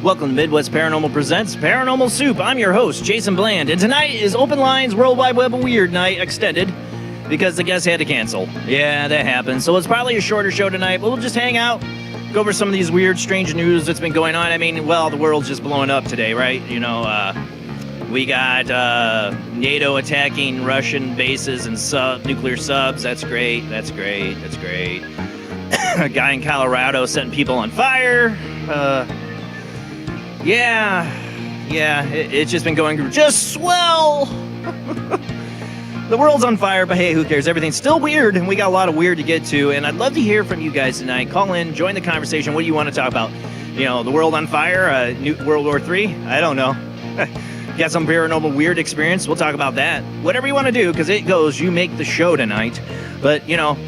Welcome to Midwest Paranormal Presents Paranormal Soup. I'm your host, Jason Bland, and tonight is Open Lines World Wide Web of Weird Night extended because the guests had to cancel. Yeah, that happens. So it's probably a shorter show tonight, but we'll just hang out, go over some of these weird, strange news that's been going on. I mean, well, the world's just blowing up today, right? You know, we got NATO attacking Russian bases and nuclear subs. That's great. That's great. That's great. A guy in Colorado setting people on fire. Yeah, it's just been going just swell. The world's on fire, but hey, who cares? Everything's still weird, and we got a lot of weird to get to, and I'd love to hear from you guys tonight. Call in, join the conversation. What do you want to talk about? You know, the world on fire, new World War III? I don't know. Got some paranormal weird experience? We'll talk about that. Whatever you want to do, because it goes, you make the show tonight. But, you know,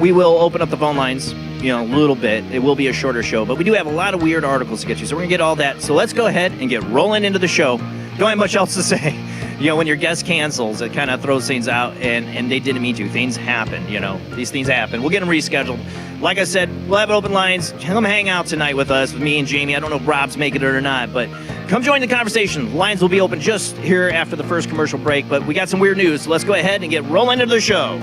we will open up the phone lines, you know, a little bit. It will be a shorter show, but we do have a lot of weird articles to get to, so we're going to get all that. So let's go ahead and get rolling into the show. Don't have much else to say. You know, when your guest cancels, it kind of throws things out, and they didn't mean to. Things happen, you know. These things happen. We'll get them rescheduled. Like I said, we'll have open lines. Come hang out tonight with us, with me and Jamie. I don't know if Rob's making it or not, but come join the conversation. Lines will be open just here after the first commercial break, but we got some weird news, so let's go ahead and get rolling into the show.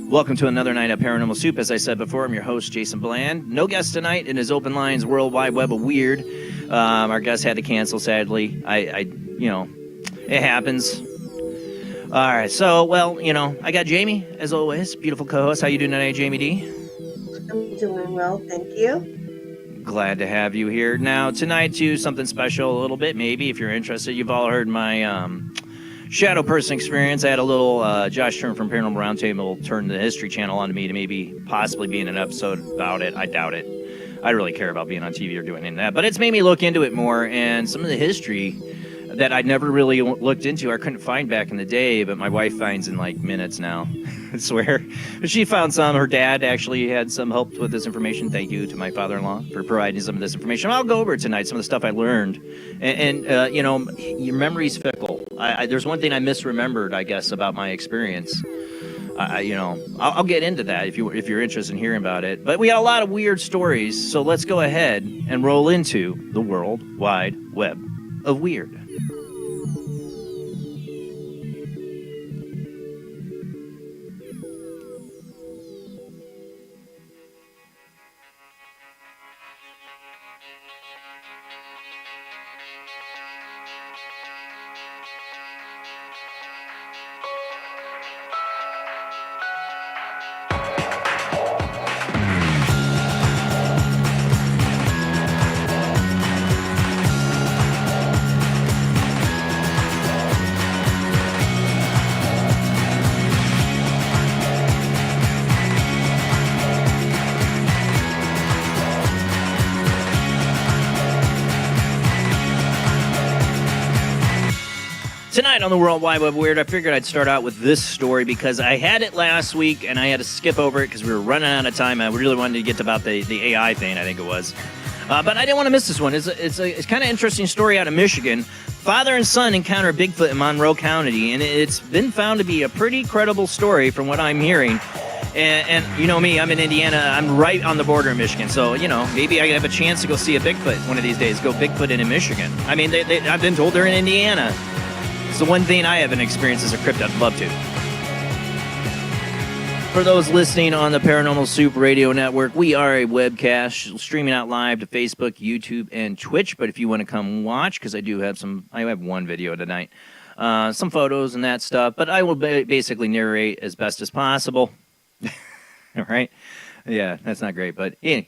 Welcome to another night of Paranormal Soup. As I said before, I'm your host, Jason Bland. No guest tonight in his Open Lines World Wide Web of Weird. Our guest had to cancel, sadly. You know, it happens. All right, so, well, you know, I got Jamie, as always, beautiful co-host. How you doing tonight, Jamie D? I'm doing well, thank you. Glad to have you here. Now, tonight, too, something special a little bit, maybe, if you're interested. You've all heard my shadow person experience. I had a little Josh Turn from Paranormal Roundtable turn the History Channel onto me to maybe possibly be in an episode about it. I doubt it. I don't really care about being on TV or doing any of that. But it's made me look into it more, and some of the history that I'd never really looked into, I couldn't find back in the day, but my wife finds in like minutes now. I swear. She found some. Her dad actually had some help with this information. Thank you to my father-in-law for providing some of this information. I'll go over it tonight, some of the stuff I learned. And you know, your memory's fickle. There's one thing I misremembered, I guess, about my experience. You know, I'll get into that if you're interested in hearing about it. But we got a lot of weird stories, so let's go ahead and roll into the World Wide Web of Weird. Tonight on the World Wide Web Weird, I figured I'd start out with this story because I had it last week and I had to skip over it because we were running out of time. I really wanted to get to about the AI thing, I think it was. But I didn't want to miss this one. It's kind of interesting story out of Michigan. Father and son encounter Bigfoot in Monroe County, and it's been found to be a pretty credible story from what I'm hearing. And you know me, I'm in Indiana. I'm right on the border of Michigan. So, you know, maybe I have a chance to go see a Bigfoot one of these days. Go Bigfoot in Michigan. I mean, I've been told they're in Indiana. It's the one thing I haven't experienced as a cryptid. I'd love to. For those listening on the Paranormal Soup radio network, we are a webcast streaming out live to Facebook, YouTube, and Twitch. But if you want to come watch, because I have one video tonight, some photos and that stuff. But I will basically narrate as best as possible. All right? Yeah, that's not great, but here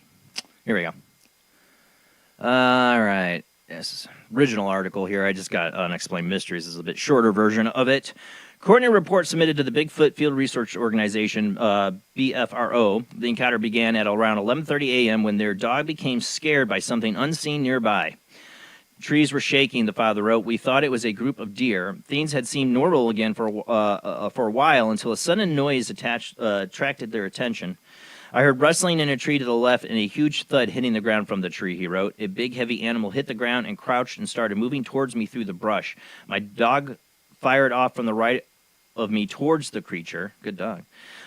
we go. All right. Yes, original article here. I just got Unexplained Mysteries. This is a bit shorter version of it. According to a report submitted to the Bigfoot Field Research Organization, BFRO, the encounter began at around 11:30 a.m. when their dog became scared by something unseen nearby. Trees were shaking, the father wrote. We thought it was a group of deer. Things had seemed normal again for a while until a sudden noise attracted their attention. I heard rustling in a tree to the left and a huge thud hitting the ground from the tree, he wrote. A big, heavy animal hit the ground and crouched and started moving towards me through the brush. My dog fired off from the right of me towards the creature. Good dog.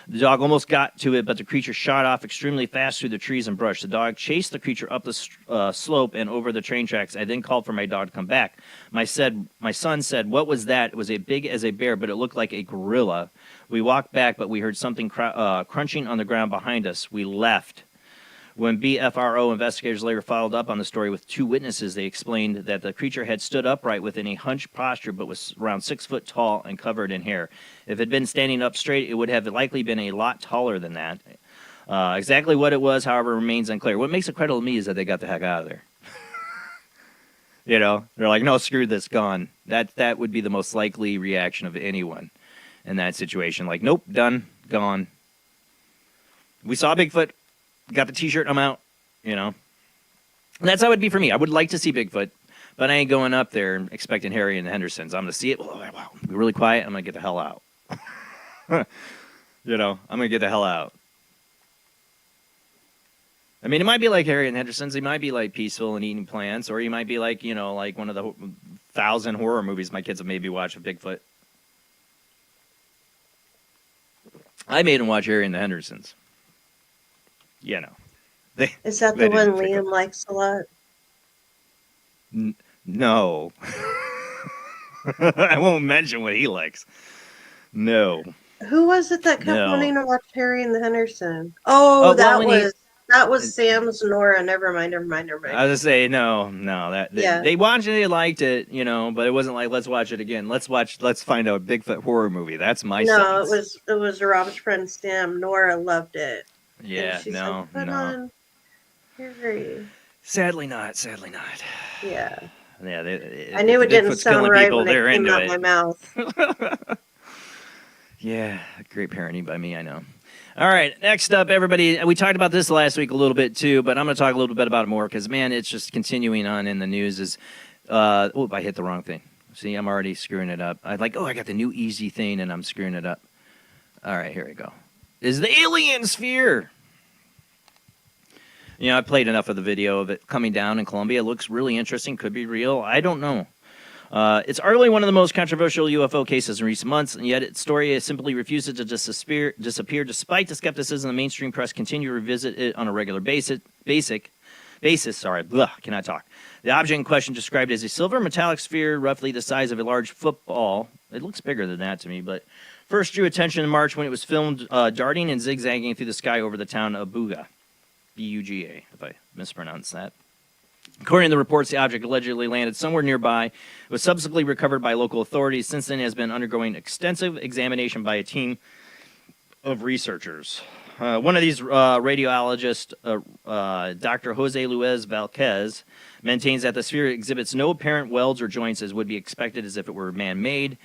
The dog almost got to it, but the creature shot off extremely fast through the trees and brush. The dog chased the creature up the slope and over the train tracks. I then called for my dog to come back. My son said, what was that? It was as big as a bear, but it looked like a gorilla. We walked back, but we heard something crunching on the ground behind us. We left. When BFRO investigators later followed up on the story with two witnesses, they explained that the creature had stood upright within a hunched posture but was around 6 foot tall and covered in hair. If it had been standing up straight, it would have likely been a lot taller than that. Exactly what it was, however, remains unclear. What makes it credible to me is that they got the heck out of there. You know, they're like, no, screw this, gone. That would be the most likely reaction of anyone in that situation. Like, nope, done, gone. We saw Bigfoot. Got the t-shirt, I'm out, you know. And that's how it would be for me. I would like to see Bigfoot, but I ain't going up there expecting Harry and the Hendersons. I'm going to see it. Wow, be really quiet. I'm going to get the hell out. You know, I'm going to get the hell out. I mean, it might be like Harry and the Hendersons. He might be like peaceful and eating plants, or he might be like, you know, like one of the 1,000 horror movies my kids have maybe watched of Bigfoot. I made them watch Harry and the Hendersons. You know. Is that the one Liam likes a lot? No. I won't mention what he likes. No. Who was it that kept wanting to watch Harry and the Henderson? Oh, that was Sam's Nora. Never mind. I was gonna say no. They watched it, they liked it, you know, but it wasn't like let's watch it again. Let's find out a Bigfoot horror movie. That's my sense. it was Rob's friend Sam. Nora loved it. Yeah, no. On Harry. Sadly not. Yeah. Yeah, I knew it didn't sound right people, when it came out of my mouth. Yeah, great parenting by me, I know. All right, next up, everybody. We talked about this last week a little bit too, but I'm going to talk a little bit about it more because, man, it's just continuing on in the news. I hit the wrong thing. See, I'm already screwing it up. I got the new easy thing, and I'm screwing it up. All right, here we go. Is the alien sphere. You know, I played enough of the video of it coming down in Colombia. It looks really interesting. Could be real. I don't know. It's arguably one of the most controversial UFO cases in recent months, and yet its story simply refuses to disappear despite the skepticism. The mainstream press continue to revisit it on a regular basis. Cannot talk. The object in question, described as a silver metallic sphere roughly the size of a large football. It looks bigger than that to me, but first drew attention in March when it was filmed darting and zigzagging through the sky over the town of Buga. B-U-G-A, if I mispronounce that. According to the reports, the object allegedly landed somewhere nearby. It was subsequently recovered by local authorities. Since then, it has been undergoing extensive examination by a team of researchers. One of these radiologists, Dr. Jose Luis Valquez, maintains that the sphere exhibits no apparent welds or joints as would be expected as if it were man-made.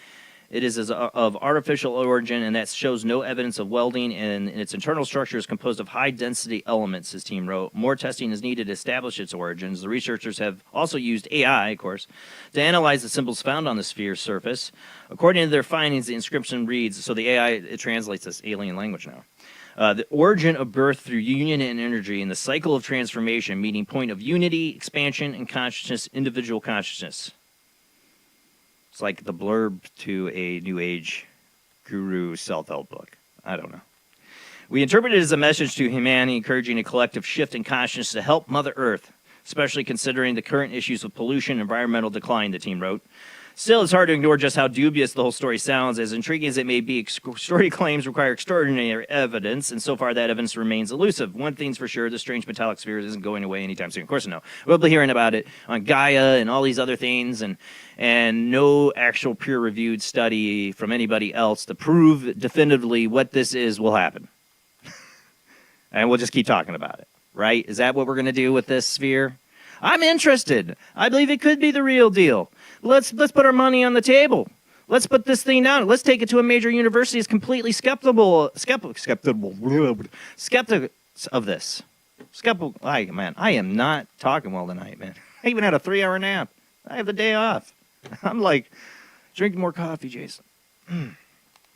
It is of artificial origin, and that shows no evidence of welding, and its internal structure is composed of high-density elements, his team wrote. More testing is needed to establish its origins. The researchers have also used AI, of course, to analyze the symbols found on the sphere's surface. According to their findings, the inscription reads, so the AI, it translates this alien language now. The origin of birth through union and energy, and the cycle of transformation, meaning point of unity, expansion, and consciousness, individual consciousness. It's like the blurb to a New Age guru self-help book. I don't know. We interpret it as a message to humanity, encouraging a collective shift in consciousness to help Mother Earth, especially considering the current issues of pollution and environmental decline, the team wrote. Still, it's hard to ignore just how dubious the whole story sounds. As intriguing as it may be, story claims require extraordinary evidence, and so far that evidence remains elusive. One thing's for sure, the strange metallic sphere isn't going away anytime soon. Of course, no. We'll be hearing about it on Gaia and all these other things, and no actual peer-reviewed study from anybody else to prove definitively what this is will happen. And we'll just keep talking about it, right? Is that what we're going to do with this sphere? I'm interested. I believe it could be the real deal. Let's put our money on the table. Let's put this thing down. Let's take it to a major university that's completely skeptical of this. Man, I am not talking well tonight, man. I even had a 3-hour nap. I have the day off. I'm like drinking more coffee, Jason.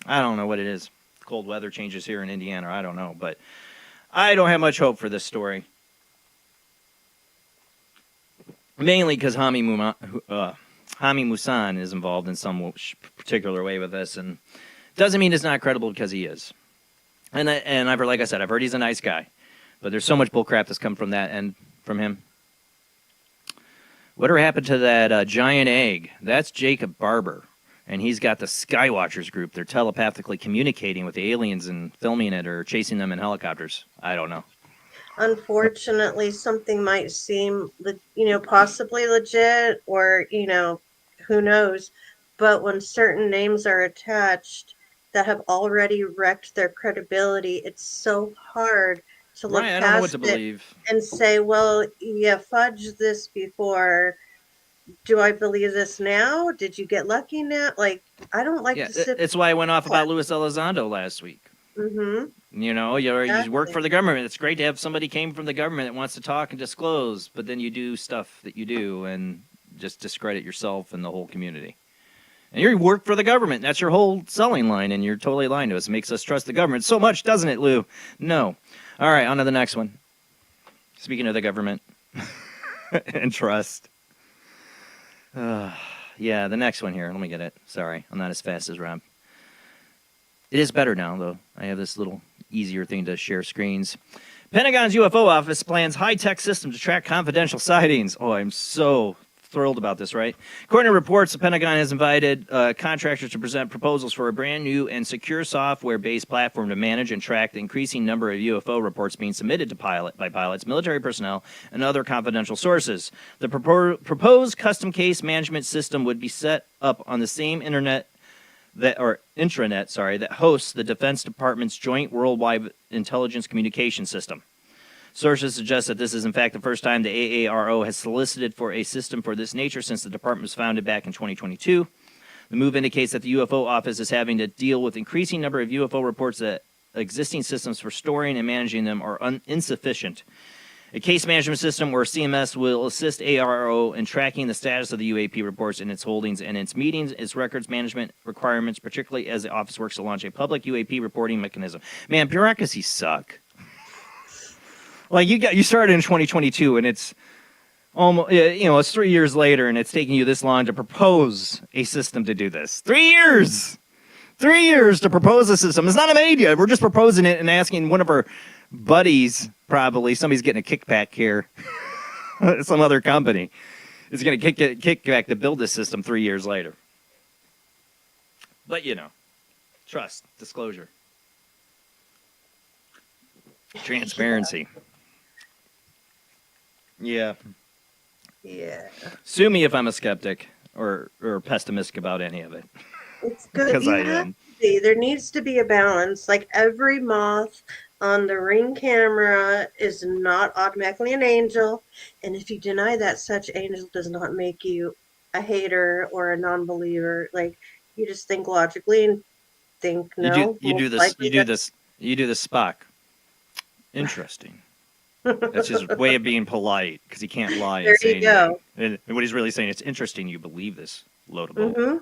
I don't know what it is. Cold weather changes here in Indiana. I don't know, but I don't have much hope for this story. Mainly because Hami Musan is involved in some particular way with this, and doesn't mean it's not credible because he is. And I've heard, like I said, I've heard he's a nice guy, but there's so much bullcrap that's come from that and from him. Whatever happened to that giant egg? That's Jacob Barber, and he's got the Skywatchers group. They're telepathically communicating with the aliens and filming it or chasing them in helicopters. I don't know. Unfortunately, something might seem, possibly legit, or, who knows. But when certain names are attached that have already wrecked their credibility, it's so hard to look past it and say, well, you fudged this before. Do I believe this now? Did you get lucky now? Like, I don't like to sit. It's why I went off about Luis Elizondo last week. Mm-hmm. You work for the government. It's great to have somebody came from the government that wants to talk and disclose, but then you do stuff that you do and just discredit yourself and the whole community. And you work for the government. That's your whole selling line, and you're totally lying to us. It makes us trust the government so much, doesn't it, Lou? No. All right, on to the next one. Speaking of the government and trust. The next one here. Let me get it. Sorry, I'm not as fast as Rob. It is better now, though. I have this little easier thing to share screens. Pentagon's UFO Office plans high-tech system to track confidential sightings. Oh, I'm so thrilled about this, right? According to reports, the Pentagon has invited contractors to present proposals for a brand new and secure software-based platform to manage and track the increasing number of UFO reports being submitted to by pilots, military personnel, and other confidential sources. The proposed custom case management system would be set up on the same intranet that hosts the Defense Department's Joint Worldwide Intelligence Communication System. Sources suggest that this is, in fact, the first time the AARO has solicited for a system for this nature since the department was founded back in 2022. The move indicates that the UFO office is having to deal with increasing number of UFO reports that existing systems for storing and managing them are insufficient. A case management system or CMS will assist ARO in tracking the status of the UAP reports in its holdings and its meetings, its records management requirements, particularly as the office works to launch a public UAP reporting mechanism. Man, bureaucracies suck. Like you started in 2022, and it's almost it's 3 years later, and it's taking you this long to propose a system to do this. 3 years. 3 years to propose a system. It's not a media. We're just proposing it and asking one of our buddies, probably somebody's getting a kickback here, some other company is going to get kickback to build this system 3 years later. But trust, disclosure, transparency. Yeah. Sue me if I'm a skeptic or pessimistic about any of it. It's good. Because I am. There needs to be a balance. Like every moth on the Ring camera is not automatically an angel. And if you deny that such angel does not make you a hater or a non-believer, like, You just think logically and think no. You do most this. likely You do this Spock. Interesting. That's his way of being polite because he can't lie There and say you go. anything. And what he's really saying, it's interesting you believe this load of bull. Mm-hmm.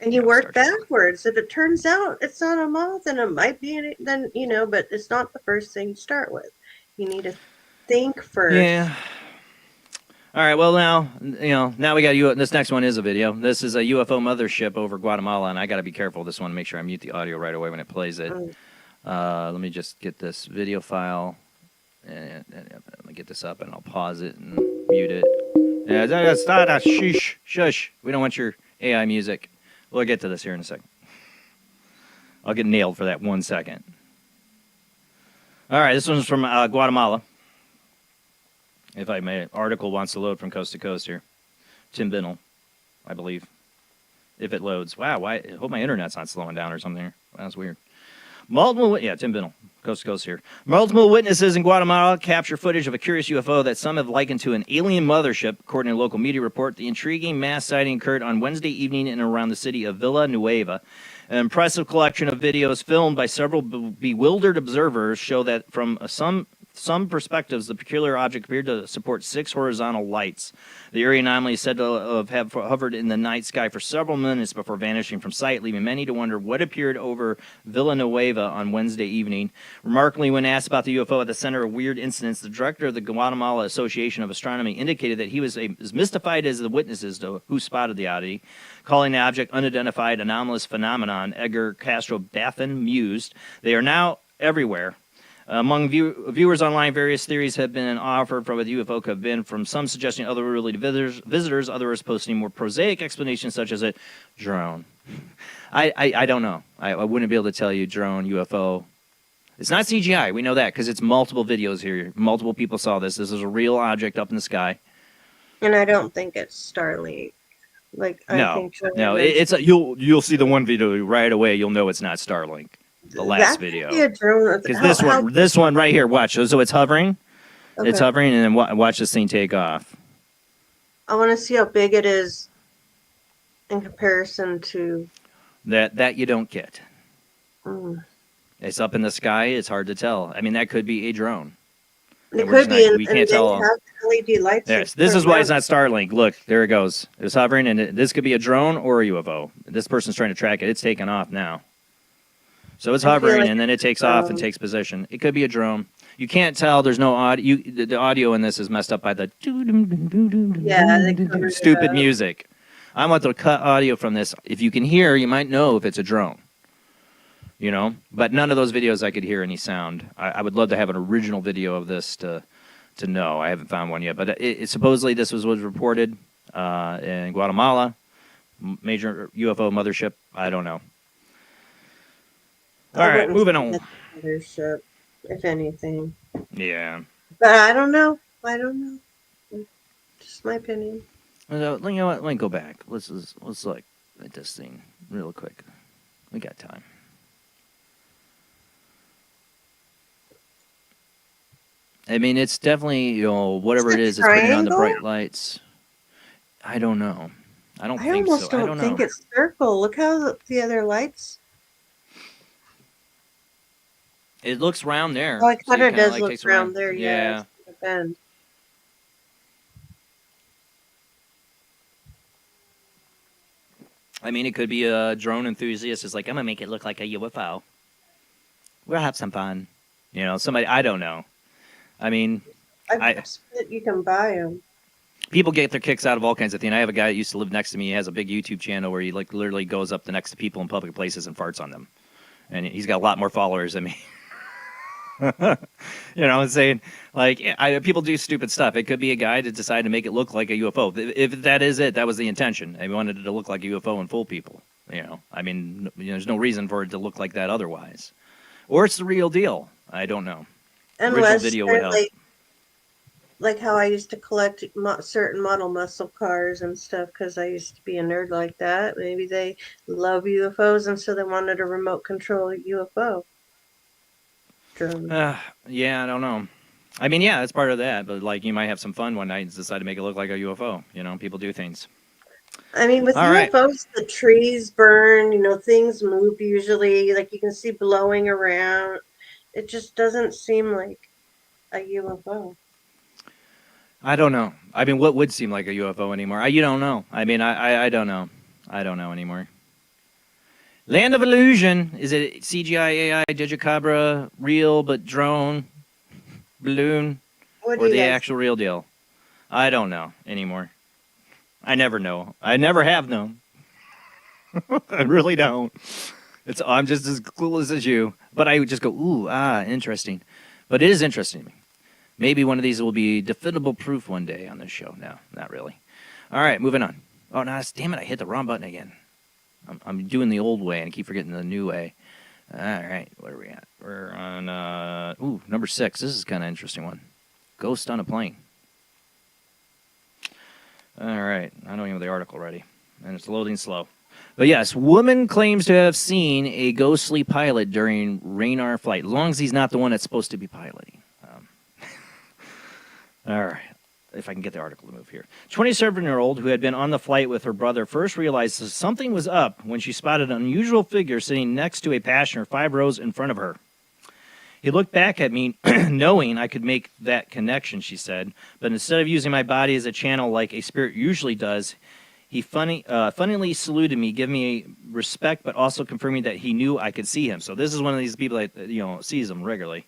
And You you know, work Star Trek. backwards. If it turns out it's not a moth and it might be, then but it's not the first thing you start with. You need to think first. Yeah. All right. Well, now we got you. This next one is a video. This is a UFO mothership over Guatemala, and I got to be careful. This one, make sure I mute the audio right away when it plays it. Let me just get this video file, and let me get this up, and I'll pause it and mute it. Yeah, shush, shush. We don't want your AI music. We'll get to this here in a second. I'll get nailed for that 1 second. All right, this one's from Guatemala. If I may, article wants to load from coast to coast here. Tim Binnell, I believe. If it loads. Wow, why? I hope my internet's not slowing down or something. That's weird. Tim Binnell, coast to coast here. Multiple witnesses in Guatemala capture footage of a curious UFO that some have likened to an alien mothership, according to a local media report. The intriguing mass sighting occurred on Wednesday evening in and around the city of Villanueva. An impressive collection of videos filmed by several bewildered observers show that from some perspectives, the peculiar object appeared to support 6 horizontal lights. The area anomaly is said to have hovered in the night sky for several minutes before vanishing from sight, leaving many to wonder what appeared over Villanueva on Wednesday evening. Remarkably, when asked about the UFO at the center of weird incidents, the director of the Guatemala Association of Astronomy indicated that he was as mystified as the witnesses who spotted the oddity, calling the object unidentified anomalous phenomenon. Edgar Castro Baffin mused, "They are now everywhere." Among viewers online, various theories have been offered for what the UFO could have been, from some suggesting otherworldly visitors, others posting more prosaic explanations such as a drone. I don't know. I wouldn't be able to tell you drone, UFO. It's not CGI. We know that because it's multiple videos here. Multiple people saw this. This is a real object up in the sky. And I don't think it's Starlink. You'll see the one video right away. You'll know it's not Starlink. The last video. Because this one right here, watch. So it's hovering. Okay. It's hovering, and then watch this thing take off. I want to see how big it is in comparison to... That you don't get. It's up in the sky. It's hard to tell. I mean, that could be a drone. It could be. We can't tell. Have LED lights. Yes, this is why it's not Starlink. Look, there it goes. It's hovering, and this could be a drone or a UFO. This person's trying to track it. It's taking off now. So it's hovering, and then it takes off and takes position. It could be a drone. You can't tell. There's no audio. The audio in this is messed up by the stupid music. I want to cut audio from this. If you can hear, you might know if it's a drone. You know? But none of those videos I could hear any sound. I would love to have an original video of this to know. I haven't found one yet. But supposedly this was reported in Guatemala. Major UFO mothership. I don't know. All right, moving on. Mothership, if anything. Yeah. But I don't know. Just my opinion. You know what? Let me go back. Let's look at this thing real quick. We got time. I mean, it's definitely, whatever it is, it's putting on the bright lights. I don't know. I don't think so. I don't think it's circle. Look how the other lights. It looks round there. Oh, it kind of does look round there. Yeah. Bend. I mean, it could be a drone enthusiast. It's like, I'm going to make it look like a UFO. We'll have some fun. Somebody, I don't know. I mean, you can buy them. People get their kicks out of all kinds of things. I have a guy that used to live next to me. He has a big YouTube channel where he literally goes up next to people in public places and farts on them. And he's got a lot more followers than me. Saying people do stupid stuff. It could be a guy that decided to make it look like a UFO. If that is it, that was the intention. They wanted it to look like a UFO and fool people. I mean, there's no reason for it to look like that otherwise. Or it's the real deal. I don't know. Unless video would help. Like how I used to collect certain model muscle cars and stuff because I used to be a nerd like that. Maybe they love UFOs and so they wanted a remote control UFO. Yeah, I don't know. I mean, yeah, it's part of that. But you might have some fun one night and decide to make it look like a UFO. People do things. I mean, with All right. UFOs, the trees burn, things move usually, like you can see blowing around. It just doesn't seem like a UFO. I don't know. I mean, what would seem like a UFO anymore? You don't know. I mean, I don't know. I don't know anymore. Land of Illusion. Is it CGI, AI, Digicabra, real but drone, balloon, What do or you the guys? actual real deal? I don't know anymore. I never know. I never have known. I really don't. I'm just as clueless as you. But I would just go, ooh, interesting. But it is interesting to me. Maybe one of these will be definable proof one day on this show. No, not really. All right, moving on. Oh, no, damn it, I hit the wrong button again. I'm doing the old way and I keep forgetting the new way. All right, where are we at? We're on, number 6. This is kind of an interesting one. Ghost on a plane. All right, I don't even have the article ready. And it's loading slow. But yes, woman claims to have seen a ghostly pilot during Raynar flight, as long as he's not the one that's supposed to be piloting. All right, if I can get the article to move here. 27-year-old who had been on the flight with her brother first realized that something was up when she spotted an unusual figure sitting next to a passenger 5 rows in front of her. He looked back at me, knowing I could make that connection, she said, but instead of using my body as a channel like a spirit usually does, he funnily saluted me, giving me respect, but also confirming that he knew I could see him. So this is one of these people that sees him regularly.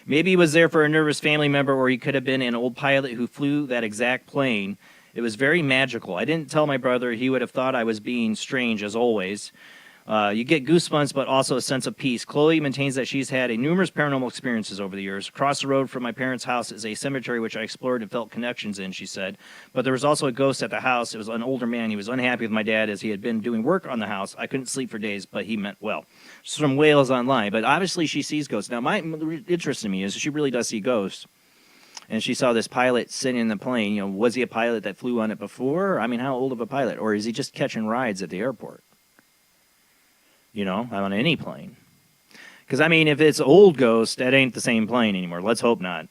Maybe he was there for a nervous family member, or he could have been an old pilot who flew that exact plane. It was very magical. I didn't tell my brother. He would have thought I was being strange, as always. You get goosebumps, but also a sense of peace. Chloe maintains that she's had numerous paranormal experiences over the years. Across the road from my parents' house is a cemetery, which I explored and felt connections in, she said. But there was also a ghost at the house. It was an older man. He was unhappy with my dad as he had been doing work on the house. I couldn't sleep for days, but he meant well. It's from Wales Online, but obviously she sees ghosts. Now, my interest in me is she really does see ghosts. And she saw this pilot sitting in the plane. Was he a pilot that flew on it before? I mean, how old of a pilot? Or is he just catching rides at the airport? On any plane. Because, I mean, if it's old ghost, that ain't the same plane anymore. Let's hope not.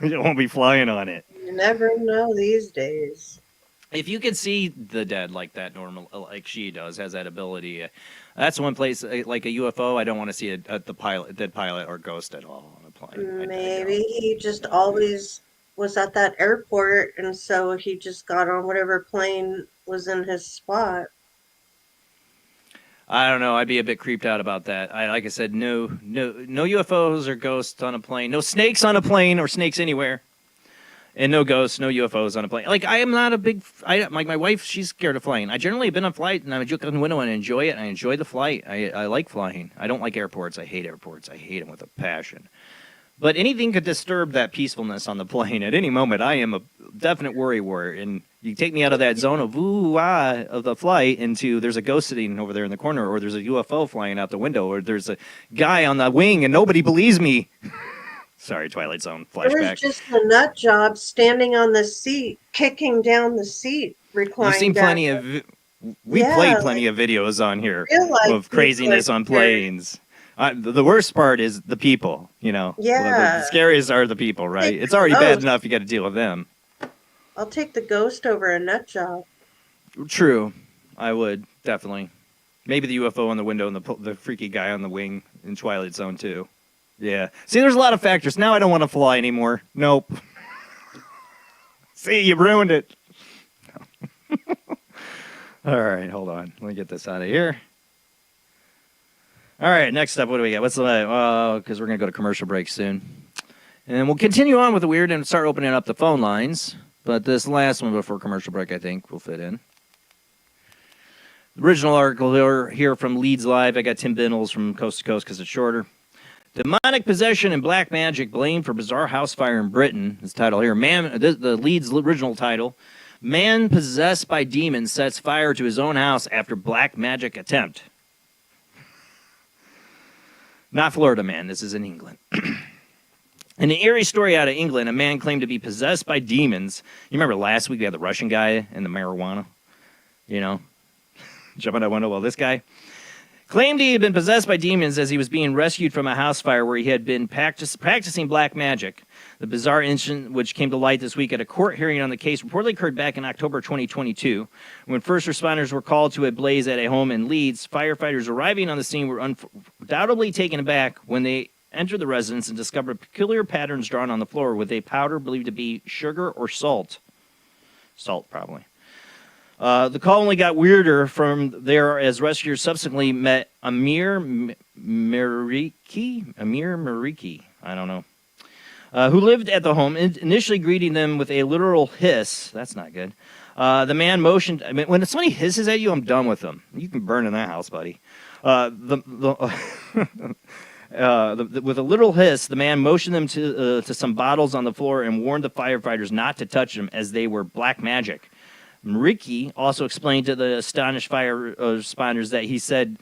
It won't be flying on it. You never know these days. If you could see the dead like that, like she does, has that ability, that's one place, like a UFO, I don't want to see a dead pilot or ghost at all on a plane. Maybe he just always was at that airport, and so he just got on whatever plane was in his spot. I don't know. I'd be a bit creeped out about that. Like I said, no UFOs or ghosts on a plane. No snakes on a plane or snakes anywhere. And no ghosts, no UFOs on a plane. Like, I am not a big... like, my wife, she's scared of flying. I generally have been on flight, and I would look out the window and enjoy it. I enjoy the flight. I like flying. I don't like airports. I hate airports. I hate them with a passion. But anything could disturb that peacefulness on the plane. At any moment, I am a definite worry wart. And you take me out of that zone of of the flight into there's a ghost sitting over there in the corner, or there's a UFO flying out the window, or there's a guy on the wing and nobody believes me. Sorry, Twilight Zone flashback. There was just a nut job standing on the seat, kicking down the seat, reclining. You've seen plenty of... We played plenty of videos on here of craziness on planes. The worst part is the people, Yeah. The scariest are the people, right? It's already bad enough you got to deal with them. I'll take the ghost over a nut job. True. I would, definitely. Maybe the UFO on the window and the freaky guy on the wing in Twilight Zone, too. Yeah. See, there's a lot of factors. Now I don't want to fly anymore. Nope. See, you ruined it. All right, hold on. Let me get this out of here. All right, next up, what do we got? What's the... because we're going to go to commercial break soon. And we'll continue on with the weird and start opening up the phone lines. But this last one before commercial break, I think, will fit in. The original article here from Leeds Live. I got Tim Bindles from Coast to Coast because it's shorter. Demonic possession and black magic blamed for bizarre house fire in Britain. This title here. The Leeds original title. Man possessed by demons sets fire to his own house after black magic attempt. Not Florida, man. This is in England. In an eerie story out of England, a man claimed to be possessed by demons. You remember last week we had the Russian guy and the marijuana? Jumping out window. Well, this guy claimed he had been possessed by demons as he was being rescued from a house fire where he had been practicing black magic. The bizarre incident, which came to light this week at a court hearing on the case, reportedly occurred back in October 2022. When first responders were called to a blaze at a home in Leeds, firefighters arriving on the scene were undoubtedly taken aback when they entered the residence and discovered peculiar patterns drawn on the floor with a powder believed to be sugar or salt. Salt, probably. The call only got weirder from there as rescuers subsequently met Amir Mariki, I don't know, who lived at the home, initially greeting them with a literal hiss. That's not good. The man motioned. I mean, when somebody hisses at you, I'm done with them. You can burn in that house, buddy. With a literal hiss, the man motioned them to some bottles on the floor and warned the firefighters not to touch them as they were black magic. Mariki also explained to the astonished fire responders that he said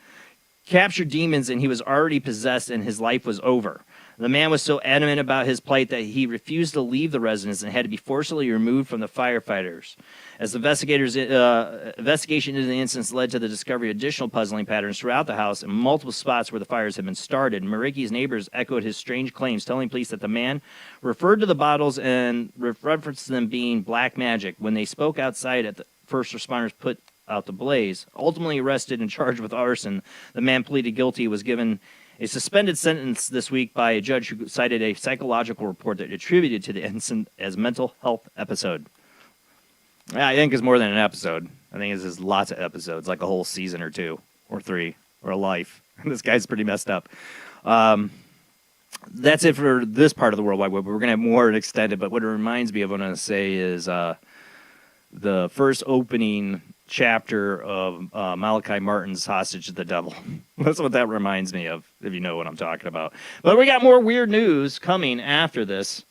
captured demons and he was already possessed and his life was over. The man was so adamant about his plight that he refused to leave the residence and had to be forcibly removed from the firefighters. As the investigators' investigation into the incident led to the discovery of additional puzzling patterns throughout the house and multiple spots where the fires had been started, Mariki's neighbors echoed his strange claims, telling police that the man referred to the bottles and referenced them being black magic. When they spoke outside at the first responders put out the blaze, ultimately arrested and charged with arson, the man pleaded guilty, was given a suspended sentence this week by a judge who cited a psychological report that attributed to the incident as mental health episode. I think it's more than an episode. I think it's just lots of episodes, like a whole season or two or three or a life. This guy's pretty messed up. That's it for this part of the World Wide Web. We're going to have more extended, but what it reminds me of, what I want to say is the first opening chapter of Malachi Martin's Hostage to the Devil. That's what that reminds me of, if you know what I'm talking about. But we got more weird news coming after this,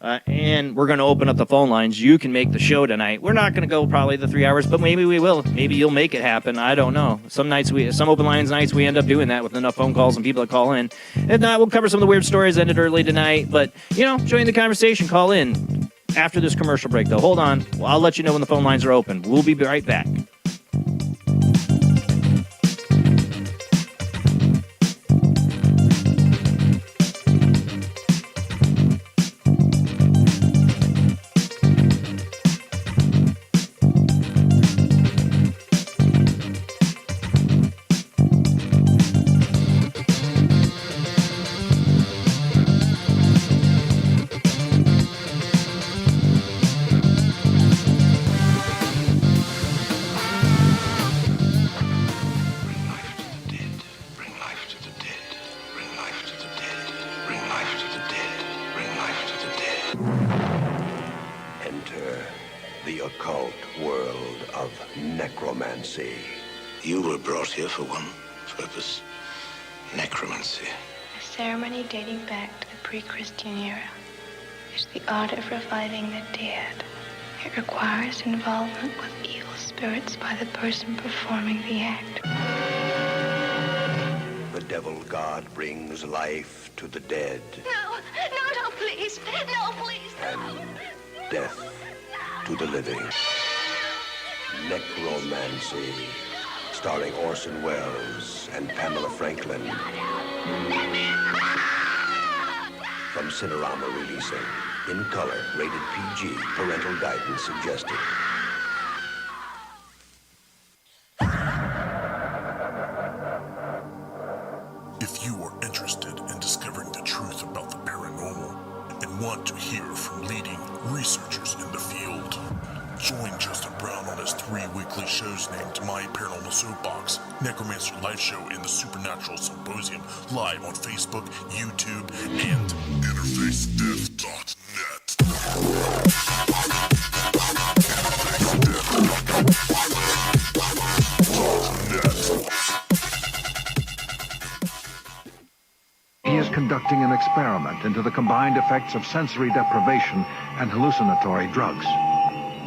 and we're going to open up the phone lines. You can make the show tonight. We're not going to go probably the 3 hours, but maybe we will. Maybe you'll make it happen. I don't know. Some open lines nights, we end up doing that with enough phone calls and people that call in. If not, we'll cover some of the weird stories ended early tonight. But, join the conversation. Call in after this commercial break, though. Hold on. I'll let you know when the phone lines are open. We'll be right back. You were brought here for one purpose, necromancy. A ceremony dating back to the pre-Christian era. It's the art of reviving the dead. It requires involvement with evil spirits by the person performing the act. The devil god brings life to the dead. No, please. No, please. And death to the living. Necromancy. Starring Orson Welles and Pamela Franklin. From Cinerama releasing. In color, rated PG, parental guidance suggested. If you are interested in discovering the truth about the paranormal and want to hear from leading researchers in the field, join Justin Brown on his 3 weekly shows named My Paranormal Soapbox, Necromancer Live Show, and the Supernatural Symposium, live on Facebook, YouTube, and InterfaceDeath.net. He is conducting an experiment into the combined effects of sensory deprivation and hallucinatory drugs.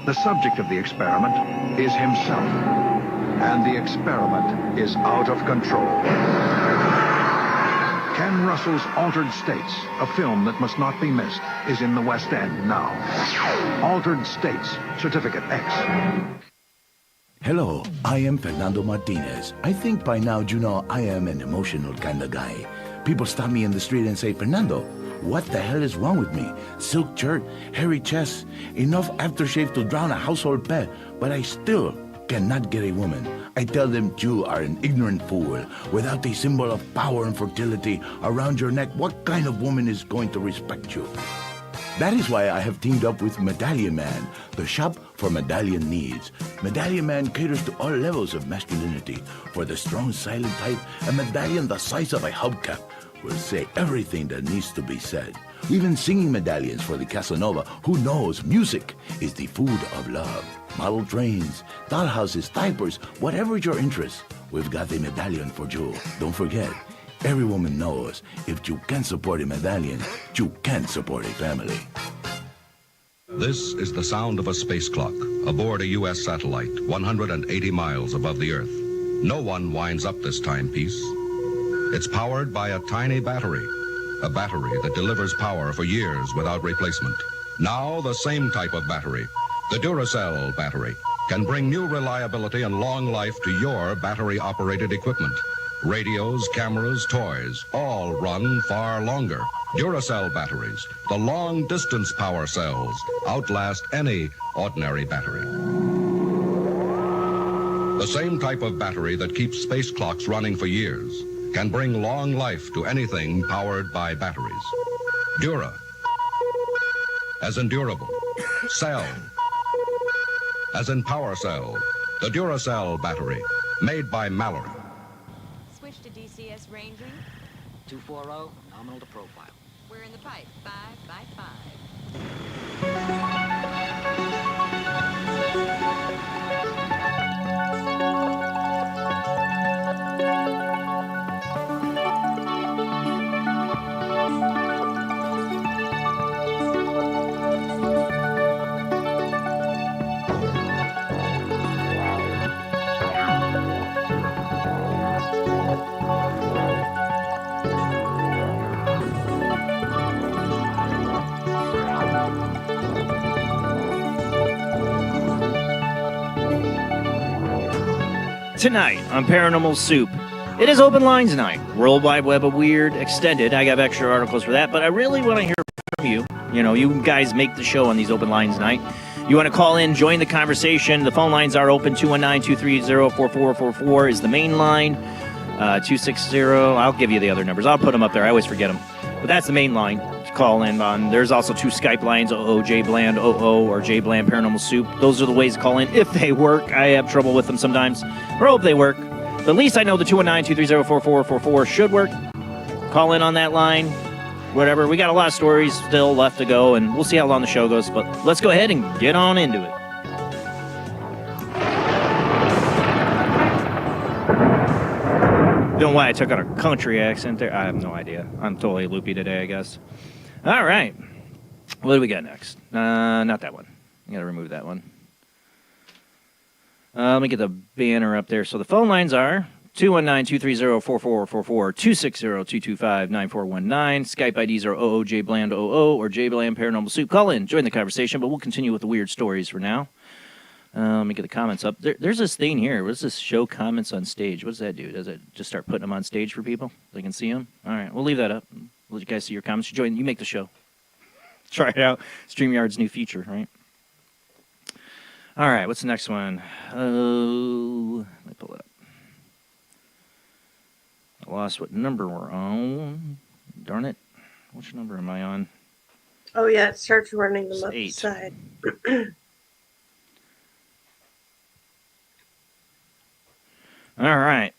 The subject of the experiment is himself, and the experiment is out of control. Ken Russell's Altered States, a film that must not be missed, is in the West End now. Altered States, Certificate X. Hello, I am Fernando Martinez. I think by now you know I am an emotional kind of guy. People stop me in the street and say, Fernando, What the hell is wrong with me? Silk shirt, hairy chest, enough aftershave to drown a household pet, but I still cannot get a woman. I tell them you are an ignorant fool. Without a symbol of power and fertility around your neck, what kind of woman is going to respect you? That is why I have teamed up with Medallion Man, the shop for medallion needs. Medallion Man caters to all levels of masculinity. For the strong, silent type, a medallion the size of a hubcap will say everything that needs to be said. Even singing medallions for the Casanova, who knows music is the food of love. Model trains, dollhouses, diapers, whatever your interest, we've got a medallion for you. Don't forget, every woman knows if you can support a medallion, you can support a family. This is the sound of a space clock aboard a U.S. satellite 180 miles above the Earth. No one winds up this timepiece. It's powered by a tiny battery, a battery that delivers power for years without replacement. Now the same type of battery, the Duracell battery, can bring new reliability and long life to your battery-operated equipment. Radios, cameras, toys, all run far longer. Duracell batteries, the long-distance power cells, outlast any ordinary battery. The same type of battery that keeps space clocks running for years can bring long life to anything powered by batteries. Dura, as in durable. Cell, as in power cell. The Duracell battery, made by Mallory. Switch to DCS ranging. 240, nominal to profile. We're in the pipe. 5 by 5. Tonight on Paranormal Soup, it is Open Lines Night. World Wide Web of Weird Extended. I got extra articles for that, but I really want to hear from you. You know, you guys make the show on these Open Lines Night. You want to call in, join the conversation. The phone lines are open. 219-230-4444 is the main line. 260, I'll give you the other numbers. I'll put them up there. I always forget them. But that's the main line to call in on. There's also 2 Skype lines, jblandoo or jblandparanormal soup. Those are the ways to call in if they work. I have trouble with them sometimes. I hope they work. But at least I know the 219-230-4444 should work. Call in on that line. Whatever. We got a lot of stories still left to go, and we'll see how long the show goes. But let's go ahead and get on into it. Don't know why I took on a country accent there. I have no idea. I'm totally loopy today, I guess. All right. What do we got next? Not that one. I got to remove that one. Let me get the banner up there. So the phone lines are 219-230-4444, 260-225-9419. Skype IDs are oojblandoo or jblandparanormalsoup. Call in, join the conversation, but we'll continue with the weird stories for now. Let me get the comments up. There's this thing here. What does this show comments on stage? What does that do? Does it just start putting them on stage for people? They can see them? All right, we'll leave that up. We'll let you guys see your comments. You make the show. Try it out. StreamYard's new feature, right? All right, what's the next one? Oh, let me pull it up. I lost what number we're on. Darn it. Which number am I on? Oh, yeah, it starts running them It's up 8. the side. All right.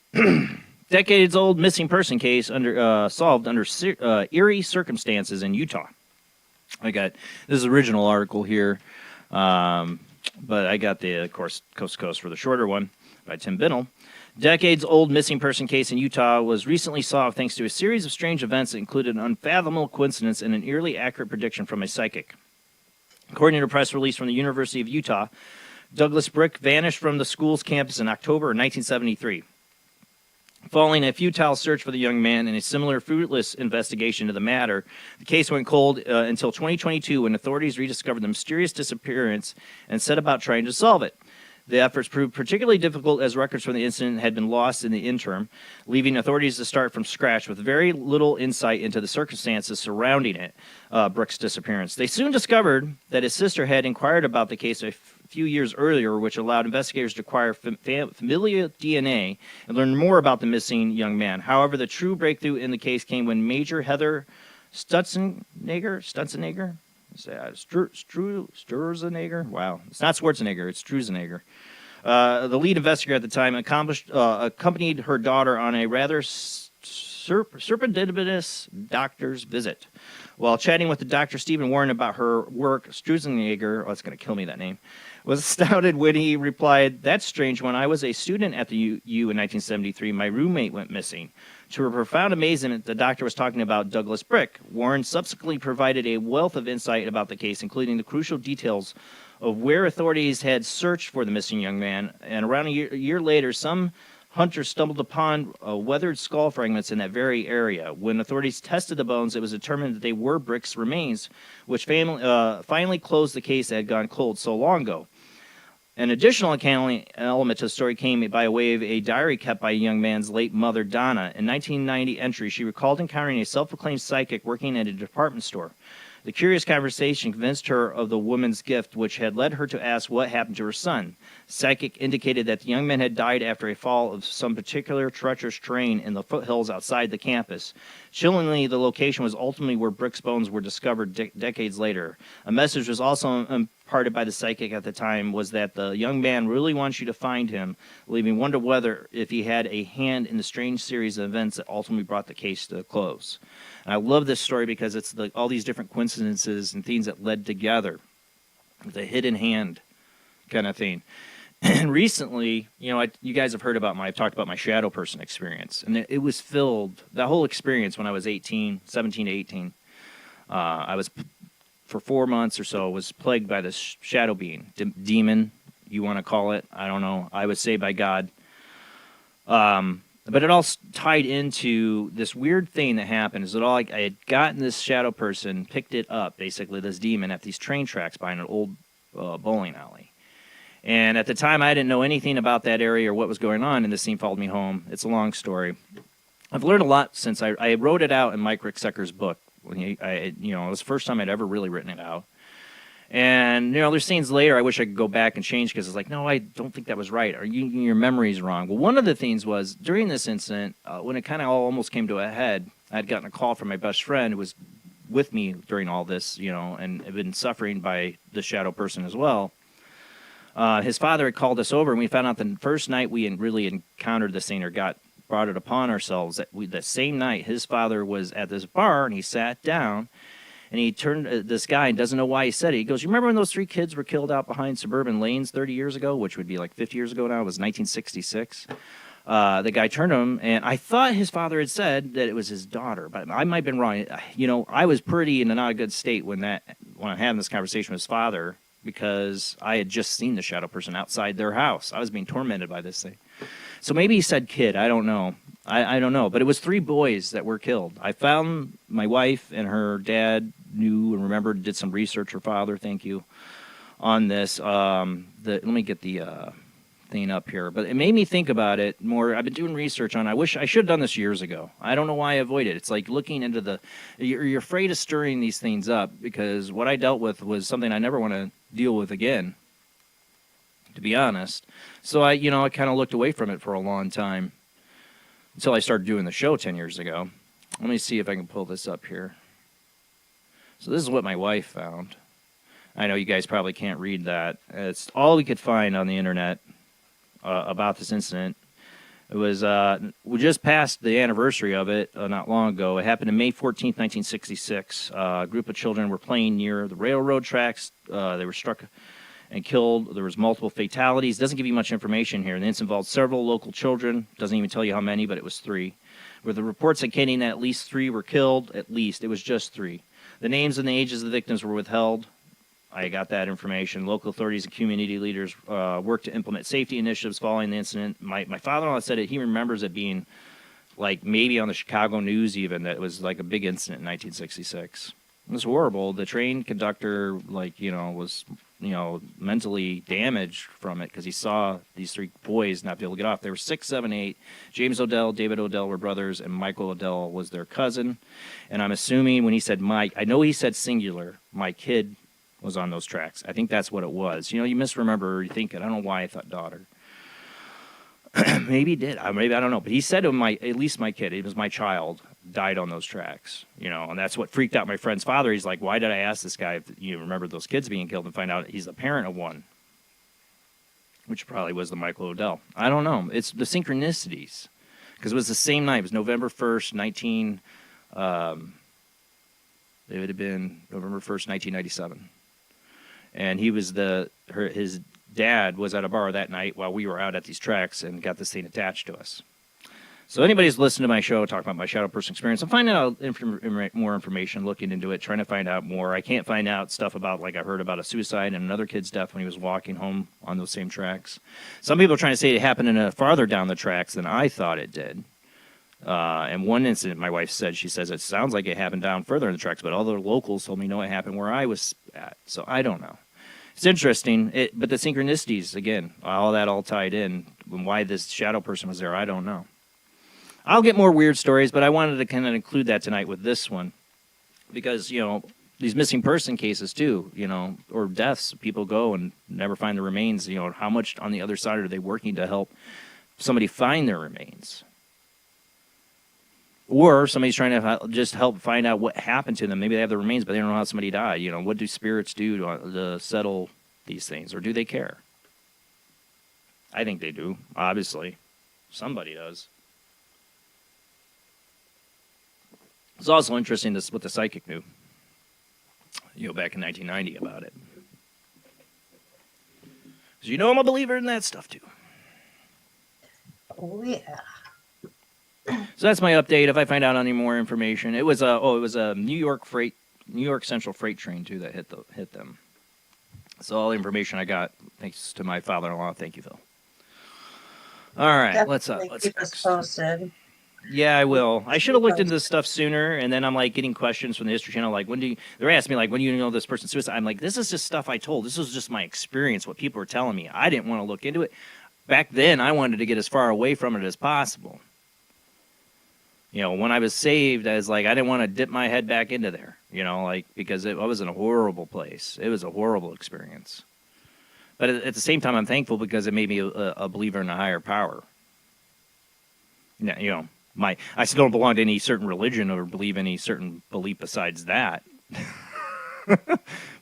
Decades-old missing person case solved under eerie circumstances in Utah. This is an original article here, but I got the, of course, Coast to Coast for the shorter one by Tim Binnell. Decades-old missing person case in Utah was recently solved thanks to a series of strange events that included an unfathomable coincidence and an eerily accurate prediction from a psychic. According to a press release from the University of Utah, Douglas Brick vanished from the school's campus in October 1973. Following a futile search for the young man and a similar fruitless investigation into the matter, the case went cold until 2022 when authorities rediscovered the mysterious disappearance and set about trying to solve it. The efforts proved particularly difficult as records from the incident had been lost in the interim, leaving authorities to start from scratch with very little insight into the circumstances surrounding it, Brooks' disappearance. They soon discovered that his sister had inquired about the case a few years earlier, which allowed investigators to acquire familial DNA and learn more about the missing young man. However, the true breakthrough in the case came when Major Heather Stutzenegger? Sturzenegger? Wow. It's not Schwarzenegger, it's Struzenegger. The lead investigator at the time accompanied her daughter on a rather serendipitous doctor's visit. While chatting with the Dr. Stephen Warren about her work, Struzenegger, it's going to kill me, that name, was astounded when he replied, "That's strange. When I was a student at the U in 1973, my roommate went missing." To her profound amazement, the doctor was talking about Douglas Brick. Warren subsequently provided a wealth of insight about the case, including the crucial details of where authorities had searched for the missing young man. And around a year later, some hunters stumbled upon weathered skull fragments in that very area. When authorities tested the bones, it was determined that they were Brick's remains, which finally closed the case that had gone cold so long ago. An additional accounting element to the story came by way of a diary kept by a young man's late mother, Donna. In 1990 entry, she recalled encountering a self-proclaimed psychic working at a department store. The curious conversation convinced her of the woman's gift, which had led her to ask what happened to her son. The psychic indicated that the young man had died after a fall of some particular treacherous terrain in the foothills outside the campus. Chillingly, the location was ultimately where Brick's bones were discovered decades later. A message was also imparted by the psychic at the time was that the young man really wants you to find him, leaving one to wonder if he had a hand in the strange series of events that ultimately brought the case to a close. And I love this story because it's all these different coincidences and things that led together. The hidden hand kind of thing. And recently, you guys have heard about I've talked about my shadow person experience. And it was filled, that whole experience when I was 17 to 18. I was, for 4 months or so, was plagued by this shadow being, demon, you want to call it. I don't know. I would say by God. But it all tied into this weird thing that happened. Is that I had gotten this shadow person, picked it up, basically, this demon, at these train tracks behind an old bowling alley. And at the time, I didn't know anything about that area or what was going on, and this thing followed me home. It's a long story. I've learned a lot since I wrote it out in Mike Rickseker's book. It was the first time I'd ever really written it out. And, there's scenes later I wish I could go back and change because it's like, no, I don't think that was right, or your memory's wrong. Well, one of the things was, during this incident, when it kind of all almost came to a head, I'd gotten a call from my best friend who was with me during all this, and had been suffering by the shadow person as well. His father had called us over, and we found out the first night we really encountered this thing or brought it upon ourselves, that same night his father was at this bar, and he sat down, and he turned this guy and doesn't know why he said it. He goes, "You remember when those 3 kids were killed out behind suburban lanes 30 years ago?" Which would be like 50 years ago now. It was 1966. The guy turned to him, and I thought his father had said that it was his daughter, but I might have been wrong. I was pretty in a not a good state when I'm having this conversation with his father, because I had just seen the shadow person outside their house. I was being tormented by this thing. So maybe he said kid. I don't know. I don't know. But it was 3 boys that were killed. I found my wife and her dad knew and remembered, did some research, her father, thank you, on this. Let me get the thing up here. But it made me think about it more. I've been doing research on it. I wish I should have done this years ago. I don't know why I avoided it. It's like looking into you're afraid of stirring these things up, because what I dealt with was something I never want to deal with again, to be honest. So I kind of looked away from it for a long time until I started doing the show 10 years ago. Let me see if I can pull this up here. So this is what my wife found. I know you guys probably can't read that. It's all we could find on the internet about this incident. It was, we just passed the anniversary of it not long ago. It happened on May 14th, 1966. A group of children were playing near the railroad tracks. They were struck and killed. There was multiple fatalities. Doesn't give you much information here. The incident involved several local children. Doesn't even tell you how many, but it was 3. With the reports indicating that at least 3 were killed, at least. It was just 3. The names and the ages of the victims were withheld. I got that information. Local authorities and community leaders worked to implement safety initiatives following the incident. My father-in-law said he remembers it being like maybe on the Chicago News even, that it was like a big incident in 1966. It was horrible. The train conductor, was mentally damaged from it because he saw these three boys not be able to get off. They were 6, 7, 8. James Odell, David Odell were brothers, and Michael Odell was their cousin. And I'm assuming when he said Mike, I know he said singular, my kid was on those tracks. I think that's what it was. You misremember or you think it. I don't know why I thought daughter. Maybe he did. Maybe I don't know. But he said to at least my kid, it was my child, died on those tracks. And that's what freaked out my friend's father. He's like, why did I ask this guy if you remember those kids being killed and find out he's the parent of one, which probably was the Michael Odell. I don't know. It's the synchronicities because it was the same night. It was November 1st, it would have been November 1st, 1997. And he was his dad was at a bar that night while we were out at these tracks and got this thing attached to us. So anybody's listening to my show, talking about my shadow person experience, I'm finding out more information, looking into it, trying to find out more. I can't find out stuff about, like I heard about a suicide and another kid's death when he was walking home on those same tracks. Some people are trying to say it happened farther down the tracks than I thought it did. And one incident, my wife said, she says, it sounds like it happened down further in the tracks, but all the locals told me, no, it happened where I was at. So I don't know. It's interesting, but the synchronicities, again, all tied in, and why this shadow person was there, I don't know. I'll get more weird stories, but I wanted to kind of include that tonight with this one, because, these missing person cases too, or deaths, people go and never find the remains, how much on the other side are they working to help somebody find their remains? Or somebody's trying to just help find out what happened to them. Maybe they have the remains, but they don't know how somebody died. What do spirits do to settle these things? Or do they care? I think they do, obviously. Somebody does. It's also interesting what the psychic knew, back in 1990 about it. Because I'm a believer in that stuff, too. Oh, yeah. So that's my update. If I find out any more information, it was a New York Central freight train too that hit them. So all the information I got, thanks to my father-in-law. Thank you, Phil. All right, let's keep us posted. Yeah, I will. I should have looked into this stuff sooner, and then I'm like getting questions from the History Channel, like they're asking me like, when do you know this person's suicide? I'm like, this is just stuff I told. This was just my experience, what people were telling me. I didn't want to look into it. Back then, I wanted to get as far away from it as possible. When I was saved, I was like, I didn't want to dip my head back into there, because I was in a horrible place. It was a horrible experience. But at the same time, I'm thankful because it made me a believer in a higher power. I still don't belong to any certain religion or believe any certain belief besides that.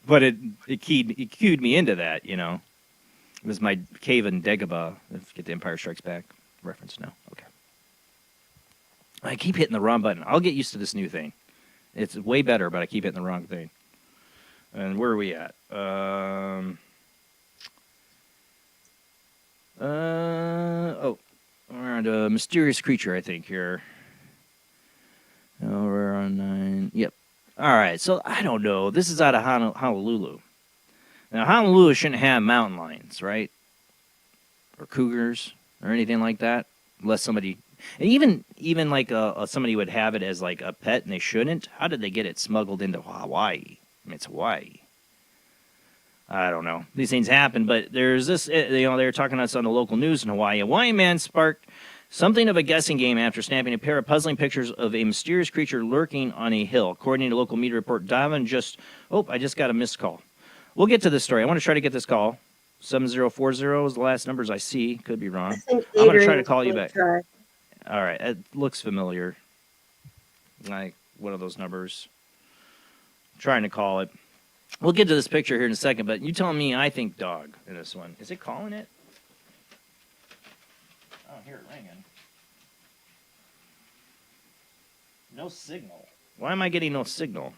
But it cued me into that, It was my cave in Dagobah. Let's get the Empire Strikes Back reference now. Okay. I keep hitting the wrong button. I'll get used to this new thing. It's way better, but I keep hitting the wrong thing. And where are we at? We're on a mysterious creature, I think, here. Oh, we're on 9. Yep. All right, so I don't know. This is out of Honolulu. Now, Honolulu shouldn't have mountain lions, right? Or cougars or anything like that, unless somebody... And even like somebody would have it as like a pet and they shouldn't. How did they get it smuggled into Hawaii? It's Hawaii. I don't know. These things happen, but there's this. They were talking to us on the local news in Hawaii. A Hawaiian man sparked something of a guessing game after snapping a pair of puzzling pictures of a mysterious creature lurking on a hill. According to local media report, Davin I just got a missed call. We'll get to this story. I want to try to get this call. 7040 is the last numbers I see. Could be wrong. I'm going to try to call you back. All right, it looks familiar. Like one of those numbers. I'm trying to call it. We'll get to this picture here in a second, but you tell me I think dog in this one. Is it calling it? I don't hear it ringing. No signal. Why am I getting no signal?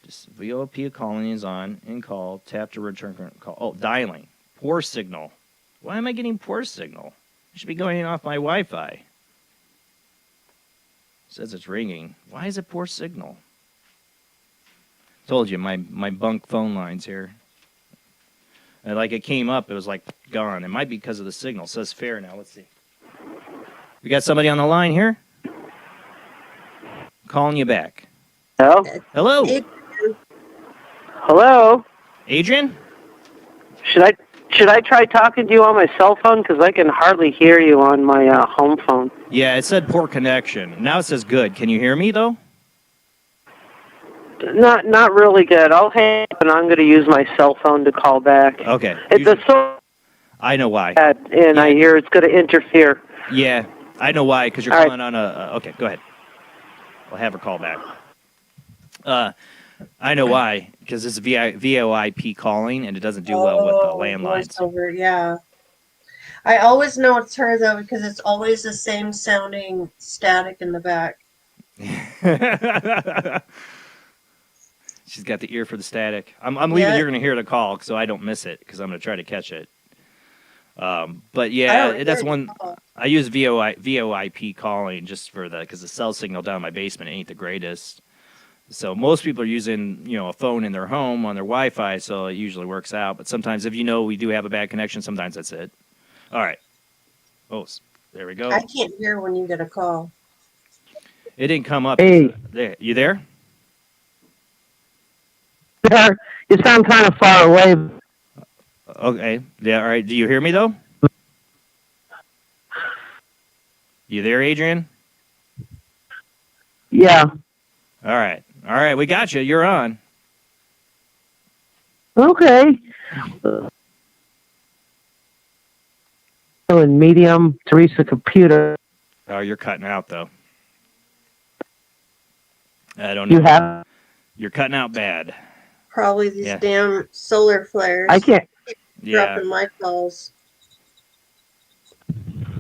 Just VOP calling is on. In call. Tap to return call. Oh, dialing. Poor signal. Why am I getting poor signal? It should be going off my Wi-Fi. It says it's ringing. Why is it poor signal? Told you, my bunk phone line's here. And like it came up, it was like gone. It might be because of the signal. It says fair now. Let's see. We got somebody on the line here? Calling you back. Hello? Hello? Hello? Adrian? Should I try talking to you on my cell phone? Because I can hardly hear you on my home phone. Yeah, it said poor connection. Now it says good. Can you hear me, though? Not really good. I'll hang up and I'm going to use my cell phone to call back. Okay. It's so I know why. bad, and I hear it's going to interfere. Yeah, I know why, because you're All calling on a... okay, go ahead. I'll have her call back. I know why, because it's VoIP calling, and it doesn't do well with the landlines. Voiceover, yeah. I always know it's her, though, because it's always the same sounding static in the back. She's got the ear for the static. I'm leaving. You're going to hear the call, so I don't miss it, because I'm going to try to catch it. But yeah, that's one. I use VoIP calling just for because the cell signal down in my basement ain't the greatest. So most people are using, a phone in their home on their Wi-Fi, so it usually works out. But sometimes, if we do have a bad connection, sometimes that's it. All right. Oh, there we go. I can't hear when you get a call. It didn't come up. Hey. There. You there? You sound kind of far away. Okay. Yeah. All right. Do you hear me though? You there, Adrian? Yeah. All right. All right. We got you. You're on. Okay. In medium, Teresa computer. Oh, you're cutting out though. I don't know. You have? You're cutting out bad. Probably these damn solar flares. I can't. Dropping my calls.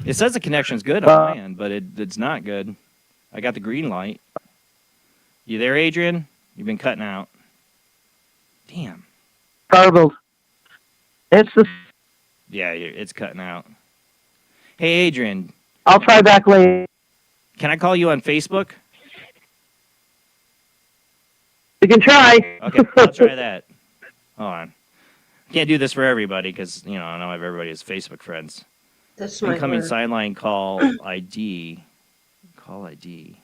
It says the connection's good on my end, but it's not good. I got the green light. You there, Adrian? You've been cutting out. Damn. Garbled. It's the. Yeah, it's cutting out. Hey, Adrian. I'll try back later. Can I call you on Facebook? You can try. Okay, I'll try that. Hold on. Can't do this for everybody because, I know everybody is Facebook friends. This might Incoming work. sideline call ID. Call ID.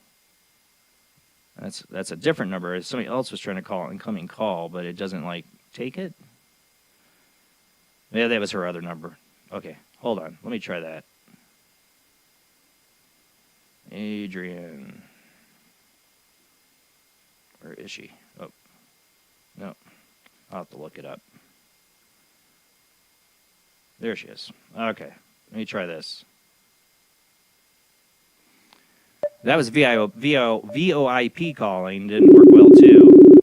That's a different number. Somebody else was trying to call incoming call, but it doesn't, take it. Yeah, that was her other number. Okay, hold on. Let me try that. Adrian. Where is she? Oh, no. I'll have to look it up. There she is. Okay, let me try this. That was VoIP calling. Didn't work well, too.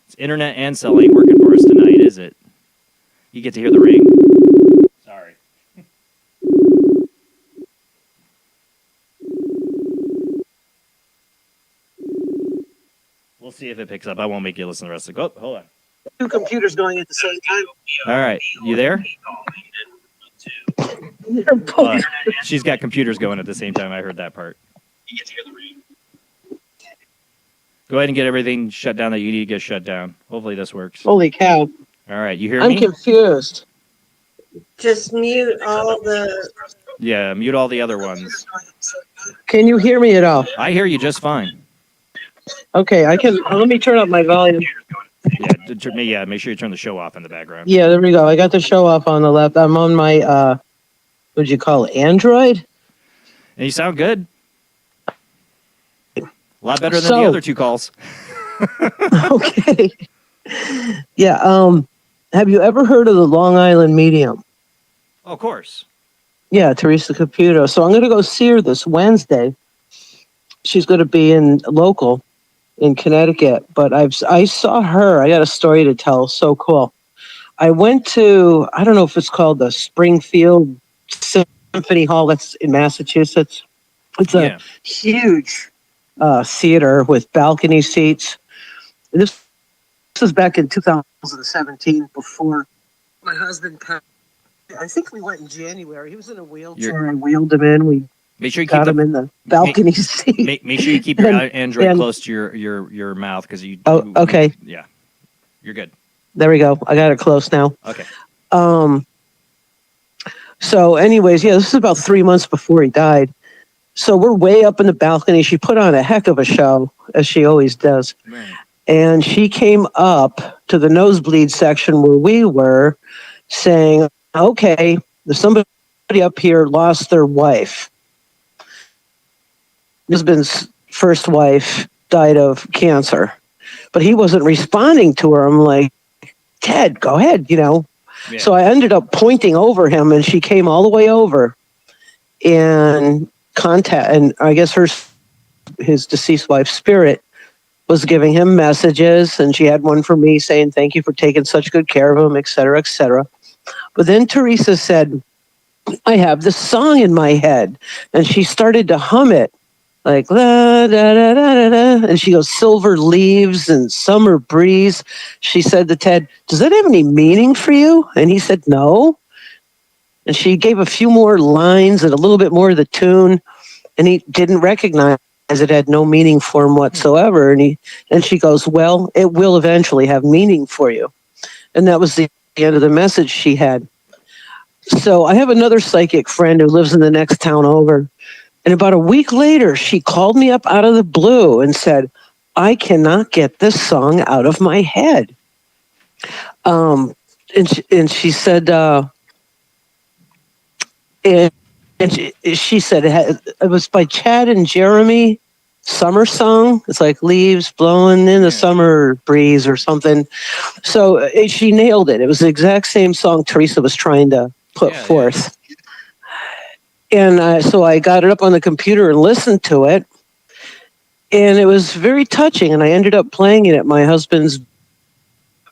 It's internet and cell ain't working for us tonight, is it? You get to hear the ring. Sorry. We'll see if it picks up. I won't make you listen to the rest of it. Oh, hold on. Two computers going at the same time. All right. You there? She's got computers going at the same time. I heard that part. Go ahead and get everything shut down that you need to get shut down. Hopefully this works. Holy cow. All right. You hear I'm me? confused. Just mute all the... Yeah, mute all the other ones. Can you hear me at all? I hear you just fine. Okay, I can. Let me turn up my volume. Yeah, make sure you turn the show off in the background. Yeah, there we go. I got the show off on the left. I'm on my, what'd you call it, Android? And you sound good. A lot better than the other two calls. Okay. Yeah, have you ever heard of the Long Island Medium? Oh, of course. Yeah, Teresa Caputo. So I'm going to go see her this Wednesday. She's going to be local in Connecticut, but I saw her. I got a story to tell. So cool. I went to, I don't know if it's called the Springfield Symphony Hall. That's in Massachusetts. It's a huge theater with balcony seats. And this was back in 2017 before my husband passed. I think we went in January. He was in a wheelchair. I wheeled him in. We Make sure you got keep him in the balcony seat. Make sure you keep your Android close to your mouth because you. Oh, okay. Yeah, you're good. There we go. I got it close now. Okay. So, anyways, yeah, this is about 3 months before he died. So we're way up in the balcony. She put on a heck of a show, as she always does. Right. And she came up to the nosebleed section where we were, saying, okay, there's somebody up here lost their wife. Husband's first wife died of cancer, but he wasn't responding to her. I'm like, Ted, go ahead, Yeah. So I ended up pointing over him, and she came all the way over and and I guess his deceased wife's spirit was giving him messages, and she had one for me saying, thank you for taking such good care of him, et cetera, et cetera. But then Teresa said, I have this song in my head. And she started to hum it like, la, da, da, da, da, da. And she goes, silver leaves and summer breeze. She said to Ted, does that have any meaning for you? And he said, no. And she gave a few more lines and a little bit more of the tune. And he didn't recognize it had no meaning for him whatsoever. And she goes, well, it will eventually have meaning for you. And that was the end of the message she had. So I have another psychic friend who lives in the next town over. And about a week later, she called me up out of the blue and said, I cannot get this song out of my head. And she said, she said it was by Chad and Jeremy, Summer Song. It's like leaves blowing in the summer breeze or something. So she nailed it. It was the exact same song Teresa was trying to put forth. And so I got it up on the computer and listened to it. And it was very touching. And I ended up playing it at my husband's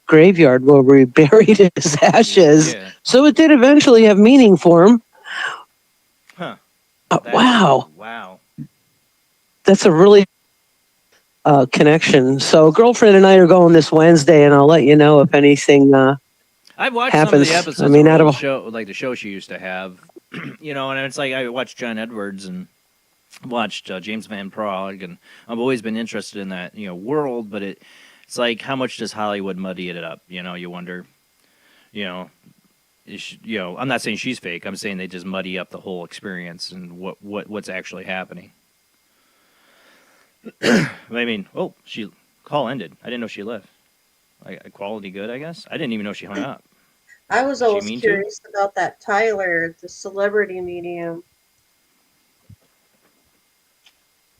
graveyard where we buried his ashes. Yeah. So it did eventually have meaning for him. Huh. Wow. Wow. That's a really connection. So girlfriend and I are going this Wednesday, and I'll let you know if anything I've watched happens. some of the episodes I mean, of out her of old show, like the show she used to have, and it's like I watched John Edwards and watched James Van Prague, and I've always been interested in that, world, but it's like, how much does Hollywood muddy it up? You wonder, I'm not saying she's fake. I'm saying they just muddy up the whole experience and what's actually happening. I mean, call ended. I didn't know she left. Quality good, I guess. I didn't even know she hung up. I was Is she always mean to? curious about that Tyler, the celebrity medium.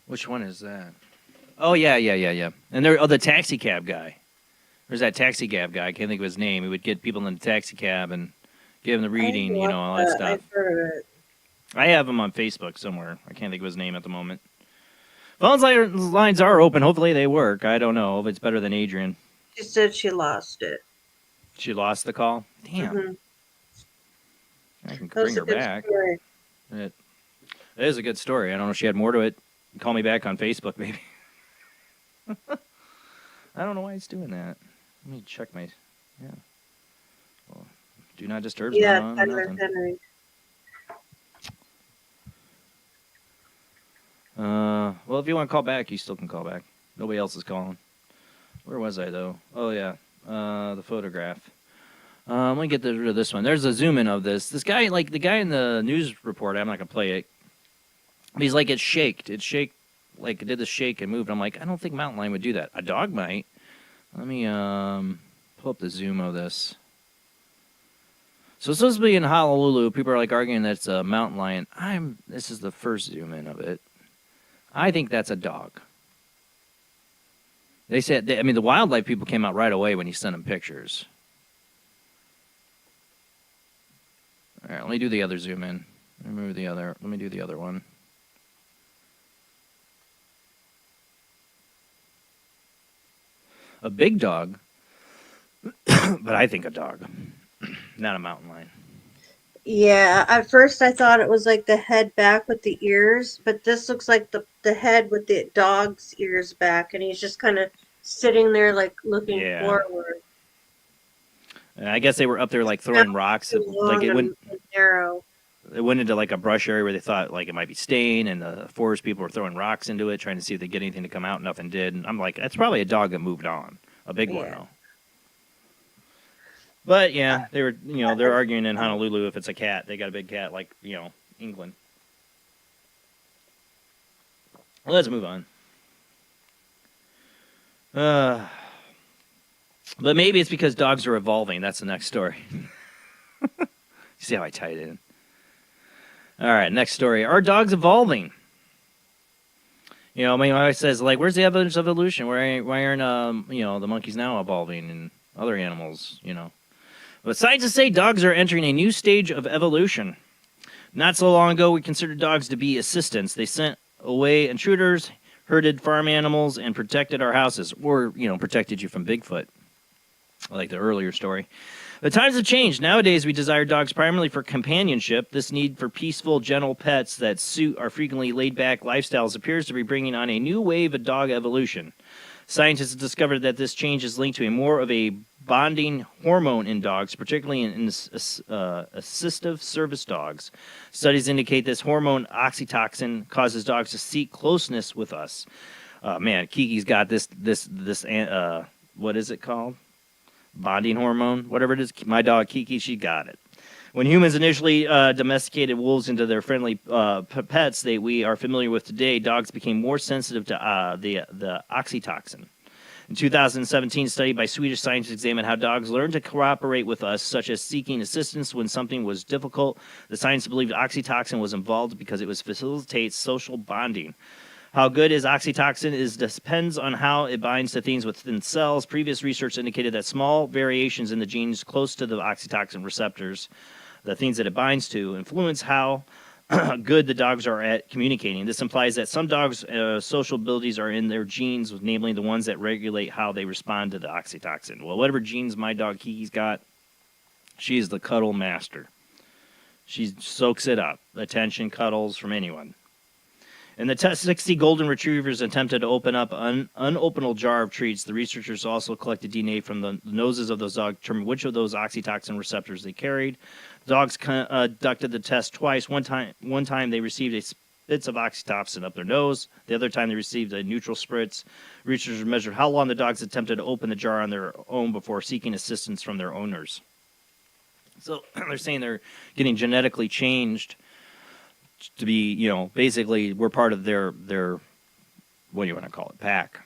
Which one is that? Oh, yeah. And the taxi cab guy. There's that taxi cab guy. I can't think of his name. He would get people in the taxi cab and give them the reading, all that stuff. I've heard of it. I have him on Facebook somewhere. I can't think of his name at the moment. Phone lines are open. Hopefully they work. I don't know if it's better than Adrian. She said she lost it. She lost the call? Damn. Mm-hmm. I can bring her back. Story. It is a good story. I don't know if she had more to it. Call me back on Facebook, maybe. I don't know why it's doing that. Let me check my... Yeah. Well, do not disturb. Yeah, not on, Tyler nothing. Henry. Well, if you want to call back, you still can call back. Nobody else is calling. Where was I, though? Oh, yeah. The photograph. Let me get rid of this one. There's a zoom in of this. This guy, like the guy in the news report, I'm not going to play it. He's like, it shaked. It shake, like it did the shake and moved. I'm like, I don't think mountain lion would do that. A dog might. Let me pull up the zoom of this. So it's supposed to be in Honolulu. People are like arguing that it's a mountain lion. This is the first zoom in of it. I think that's a dog. They said, the wildlife people came out right away when he sent them pictures. All right, let me do the other zoom in. Let me do the other one. A big dog, but I think a dog, not a mountain lion. Yeah, at first I thought it was like the head back with the ears, but this looks like the head with the dog's ears back, and he's just kind of sitting there like looking forward. I guess they were up there like throwing rocks. Like it went narrow. It went into like a brush area where they thought like it might be staying, and the forest people were throwing rocks into it, trying to see if they get anything to come out. Nothing did. And I'm like, that's probably a dog that moved on, a big one though. But yeah, they were, they're arguing in Honolulu if it's a cat. They got a big cat like, England. Let's move on. But maybe it's because dogs are evolving. That's the next story. See how I tied it in? All right, next story. Are dogs evolving? You know, I mean, it says, like, where's the evidence of evolution? Why aren't, you know, the monkeys now evolving and other animals, you know? But scientists say dogs are entering a new stage of evolution. Not so long ago, we considered dogs to be assistants. They sent away intruders, herded farm animals, and protected our houses. Or, you know, protected you from Bigfoot, like the earlier story. The times have changed. Nowadays, we desire dogs primarily for companionship. This need for peaceful, gentle pets that suit our frequently laid-back lifestyles appears to be bringing on a new wave of dog evolution. Scientists have discovered that this change is linked to a more of a bonding hormone in dogs, particularly in assistive service dogs. Studies indicate this hormone, oxytocin, causes dogs to seek closeness with us. Man, Kiki's got this, what is it called? Bonding hormone, whatever it is. My dog Kiki, she got it. When humans initially domesticated wolves into their friendly pets that we are familiar with today, dogs became more sensitive to the oxytocin. In 2017, a study by Swedish scientists examined how dogs learned to cooperate with us, such as seeking assistance when something was difficult. The scientists believed oxytocin was involved because it facilitates social bonding. How good is oxytocin depends on how it binds to things within cells. Previous research indicated that small variations in the genes close to the oxytocin receptors, the things that it binds to, influence how good the dogs are at communicating. This implies that some dogs' social abilities are in their genes, namely the ones that regulate how they respond to the oxytocin. Well, whatever genes my dog Kiki's got, she's the cuddle master. She soaks it up. Attention, cuddles from anyone. In the test, 60 golden retrievers attempted to open up an unopenable jar of treats. The researchers also collected DNA from the noses of those dogs to determine which of those oxytocin receptors they carried. The dogs conducted the test twice. One time they received a spritz of oxytocin up their nose. The other time they received a neutral spritz. Researchers measured how long the dogs attempted to open the jar on their own before seeking assistance from their owners. So they're saying they're getting genetically changed to be, you know, basically we're part of their what do you want to call it, pack.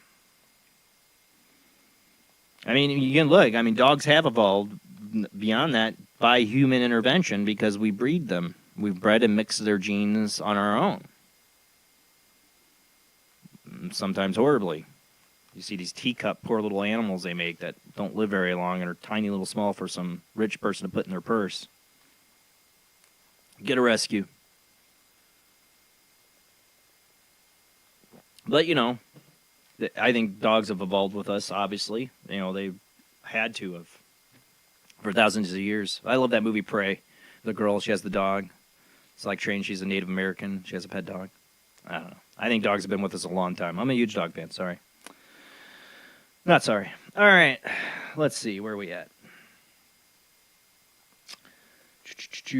I mean, you can look. I mean, dogs have evolved beyond that by human intervention because we breed them. We've bred and mixed their genes on our own. Sometimes horribly. You see these teacup, poor little animals they make that don't live very long and are tiny little small for some rich person to put in their purse. Get a rescue. But, you know, I think dogs have evolved with us, obviously. You know, they had to have for thousands of years. I love that movie, Prey. The girl, she has the dog. It's like trained. She's a Native American. She has a pet dog. I don't know. I think dogs have been with us a long time. I'm a huge dog fan. Sorry. Not sorry. All right. Let's see. Where are we at? We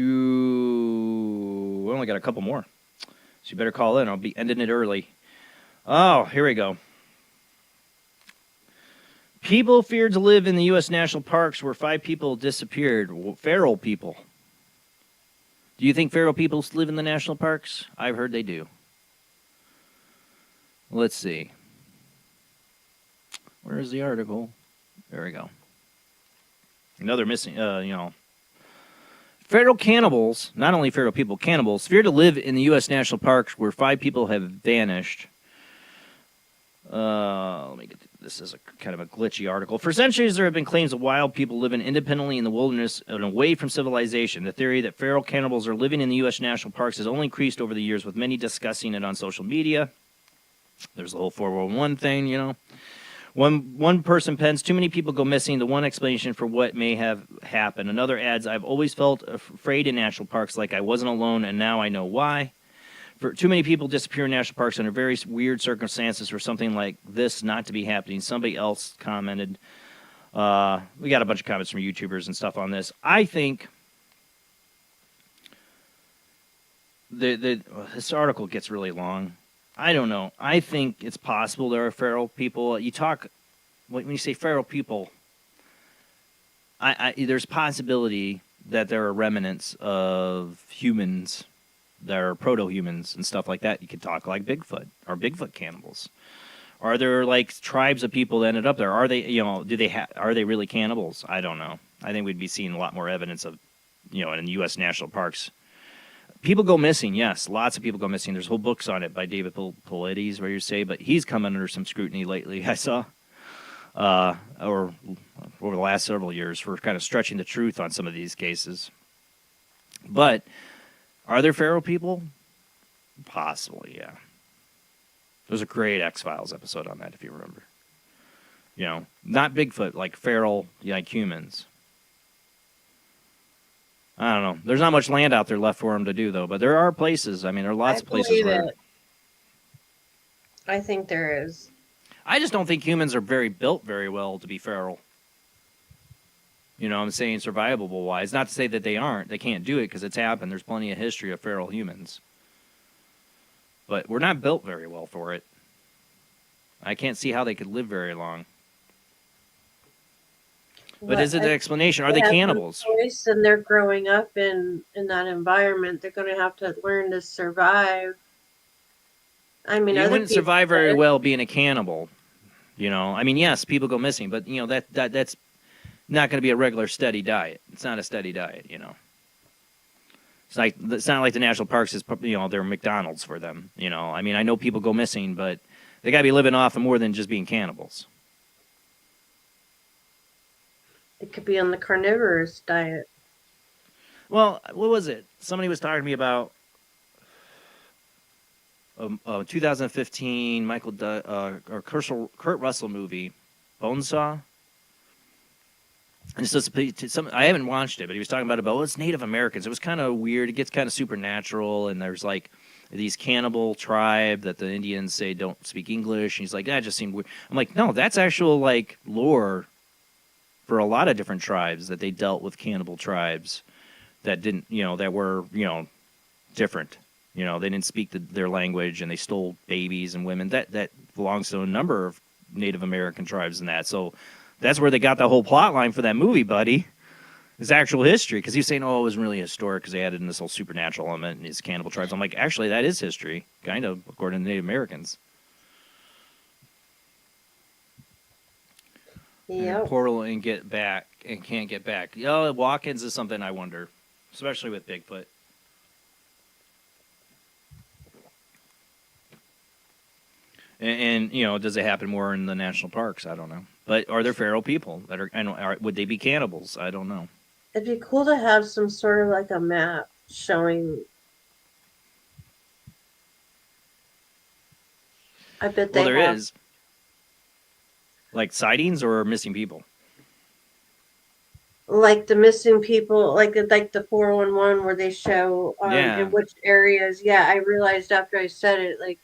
only got a couple more. So you better call in. I'll be ending it early. Oh, here we go. People feared to live in the U.S. national parks where 5 people disappeared. Feral people. Do you think feral people live in the national parks? I've heard they do. Let's see. Where is the article? There we go. Another missing, Feral cannibals, not only feral people, cannibals, fear to live in the U.S. national parks where 5 people have vanished. Let me get this is a kind of a glitchy article. For centuries, there have been claims of wild people living independently in the wilderness and away from civilization. The theory that feral cannibals are living in the U.S. national parks has only increased over the years, with many discussing it on social media. There's the whole 411 thing, you know. One person pens, too many people go missing, the one explanation for what may have happened. Another adds, I've always felt afraid in national parks, like I wasn't alone, and now I know why. For too many people disappear in national parks under very weird circumstances for something like this not to be happening. Somebody else commented. We got a bunch of comments from YouTubers and stuff on this. I think this article gets really long. I don't know. I think it's possible there are feral people. You talk, when you say feral people, there's possibility that there are remnants of humans that are proto-humans and stuff like that. You could talk like Bigfoot or Bigfoot cannibals Are there like tribes of people that ended up there? Are they, are they really cannibals? I don't know. I think we'd be seeing a lot more evidence of, in U.S. national parks. People go missing, yes. Lots of people go missing. There's whole books on it by David Paulides, where you say, but he's come under some scrutiny lately, I saw, or over the last several years for kind of stretching the truth on some of these cases. But are there feral people? Possibly, yeah. There's a great X-Files episode on that, if you remember. Not Bigfoot, like feral, like humans. I don't know. There's not much land out there left for them to do, though. But there are places. I mean, there are lots of places where... I think there is. I just don't think humans are built very well to be feral. I'm saying survivable-wise. Not to say that they aren't. They can't do it because it's happened. There's plenty of history of feral humans. But we're not built very well for it. I can't see how they could live very long. But is it an explanation? Are they cannibals? No choice, and they're growing up in that environment. They're going to have to learn to survive. I mean, you wouldn't survive very well being a cannibal. I mean, yes, people go missing, but that's not going to be a regular steady diet. It's not a steady diet. It's not like the national parks is they're McDonald's for them. I mean, I know people go missing, but they got to be living off of more than just being cannibals. It could be on the carnivorous diet. Well, what was it? Somebody was talking to me about a 2015 Kurt Russell movie, Bonesaw. And I haven't watched it, but he was talking about it's Native Americans. It was kind of weird. It gets kind of supernatural, and there's like these cannibal tribe that the Indians say don't speak English. And he's like, that just seemed weird. I'm like, no, that's actual like lore for a lot of different tribes that they dealt with cannibal tribes that didn't, that were, different. They didn't speak their language and they stole babies and women. That belongs to a number of Native American tribes and that. So that's where they got the whole plot line for that movie, buddy. It's actual history. Because he was saying, it wasn't really historic because they added in this whole supernatural element in these cannibal tribes. I'm like, actually, that is history, kind of, according to Native Americans. Yeah. Portal and get back and can't get back. Walk-ins is something I wonder, especially with Bigfoot. And does it happen more in the national parks? I don't know. But are there feral people that are? Would they be cannibals? I don't know. It'd be cool to have some sort of like a map showing. I bet they there have. is. Like sightings or missing people? Like the missing people, like the 411 where they show in which areas. Yeah, I realized after I said it, like